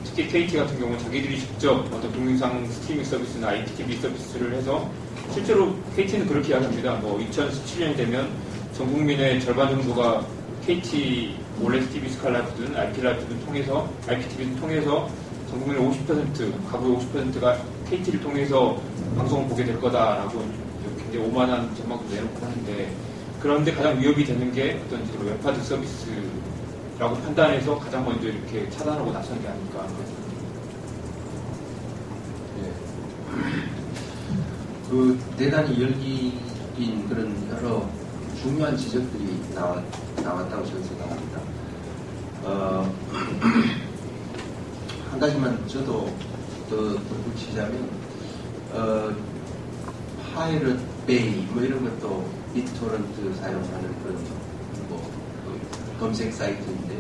특히 KT 같은 경우는 자기들이 직접 어떤 동영상 스트리밍 서비스나 IPTV 서비스를 해서 실제로 KT는 그렇게 이야기합니다. 2017년이 되면 전 국민의 절반 정도가 KT OLED TV 스칼라이프든 IPTV를 통해서 전 국민의 50%, 가구의 50%가 KT를 통해서 방송을 보게 될 거다라고 굉장히 오만한 전망도 내놓고 하는데 그런데 가장 위협이 되는 게 어떤 식으로 웹하드 서비스라고 판단해서 가장 먼저 이렇게 차단하고 나선 게 아닐까. 그 대단히 열기인 그런 여러 중요한 지적들이 나왔다고 저는 생각합니다. 한 가지만 저도 더 덧붙이자면, 파이럿 베이 뭐 이런 것도 비트토런트 사용하는 그런 그 검색 사이트인데,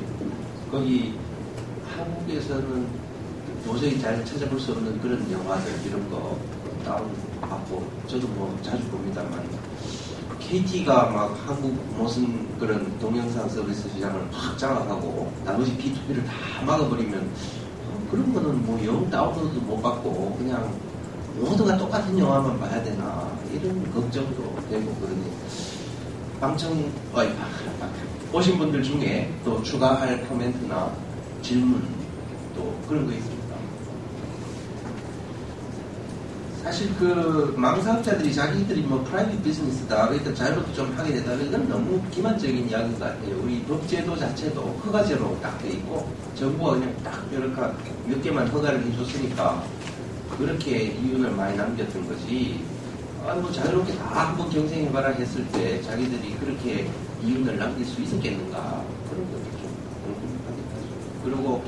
거기 한국에서는 도저히 잘 찾아볼 수 없는 그런 영화들 이런 거 다운받고, 저도 뭐 자주 봅니다만, KT가 막 한국 무슨 그런 동영상 서비스 시장을 확 장악하고 나머지 P2P를 다 막아버리면 그런 거는 뭐 영 다운로드도 못 받고 그냥 모두가 똑같은 영화만 봐야 되나 이런 걱정도 되고 그러니 보신 분들 중에 또 추가할 코멘트나 질문 또 그런 거 있습니다. 사실 그 망사업자들이 자기들이 뭐 프라이빗 비즈니스다, 그러니까 자유롭게 좀 하게 되다, 이건 너무 기만적인 이야기인 것 같아요. 우리 법제도 자체도 허가제로 딱 돼 있고 정부가 그냥 딱 이렇게 몇 개만 허가를 해줬으니까 그렇게 이윤을 많이 남겼던 거지. 뭐 자유롭게 다 한번 경쟁해봐라 했을 때 자기들이 그렇게 이윤을 남길 수 있었겠는가, 그런 것도 좀 궁금하겠다. 그리고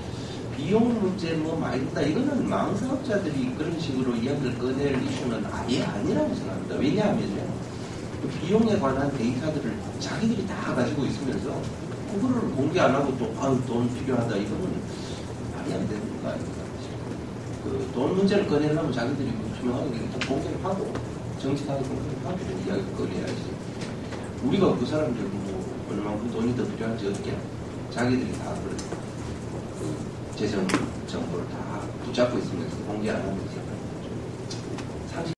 비용 문제 뭐 많이 든다, 이거는 망사업자들이 그런 식으로 이야기를 꺼낼 이슈는 아예 아니라고 생각합니다. 왜냐하면요, 그 비용에 관한 데이터들을 자기들이 다 가지고 있으면서 그거를 공개 안 하고 또 돈 필요하다, 이거는 말이 안 되는 거 아닙니까? 그 돈 문제를 꺼내려면 자기들이 투명하게 공개를 하고 정직하게 공개를 하고 이야기를 꺼내야지. 우리가 그 사람들 뭐 얼마만큼 돈이 더 필요한지 어떻게 자기들이 다 그런 재정 정보를 다 붙잡고 있으면서 공개 안 하면서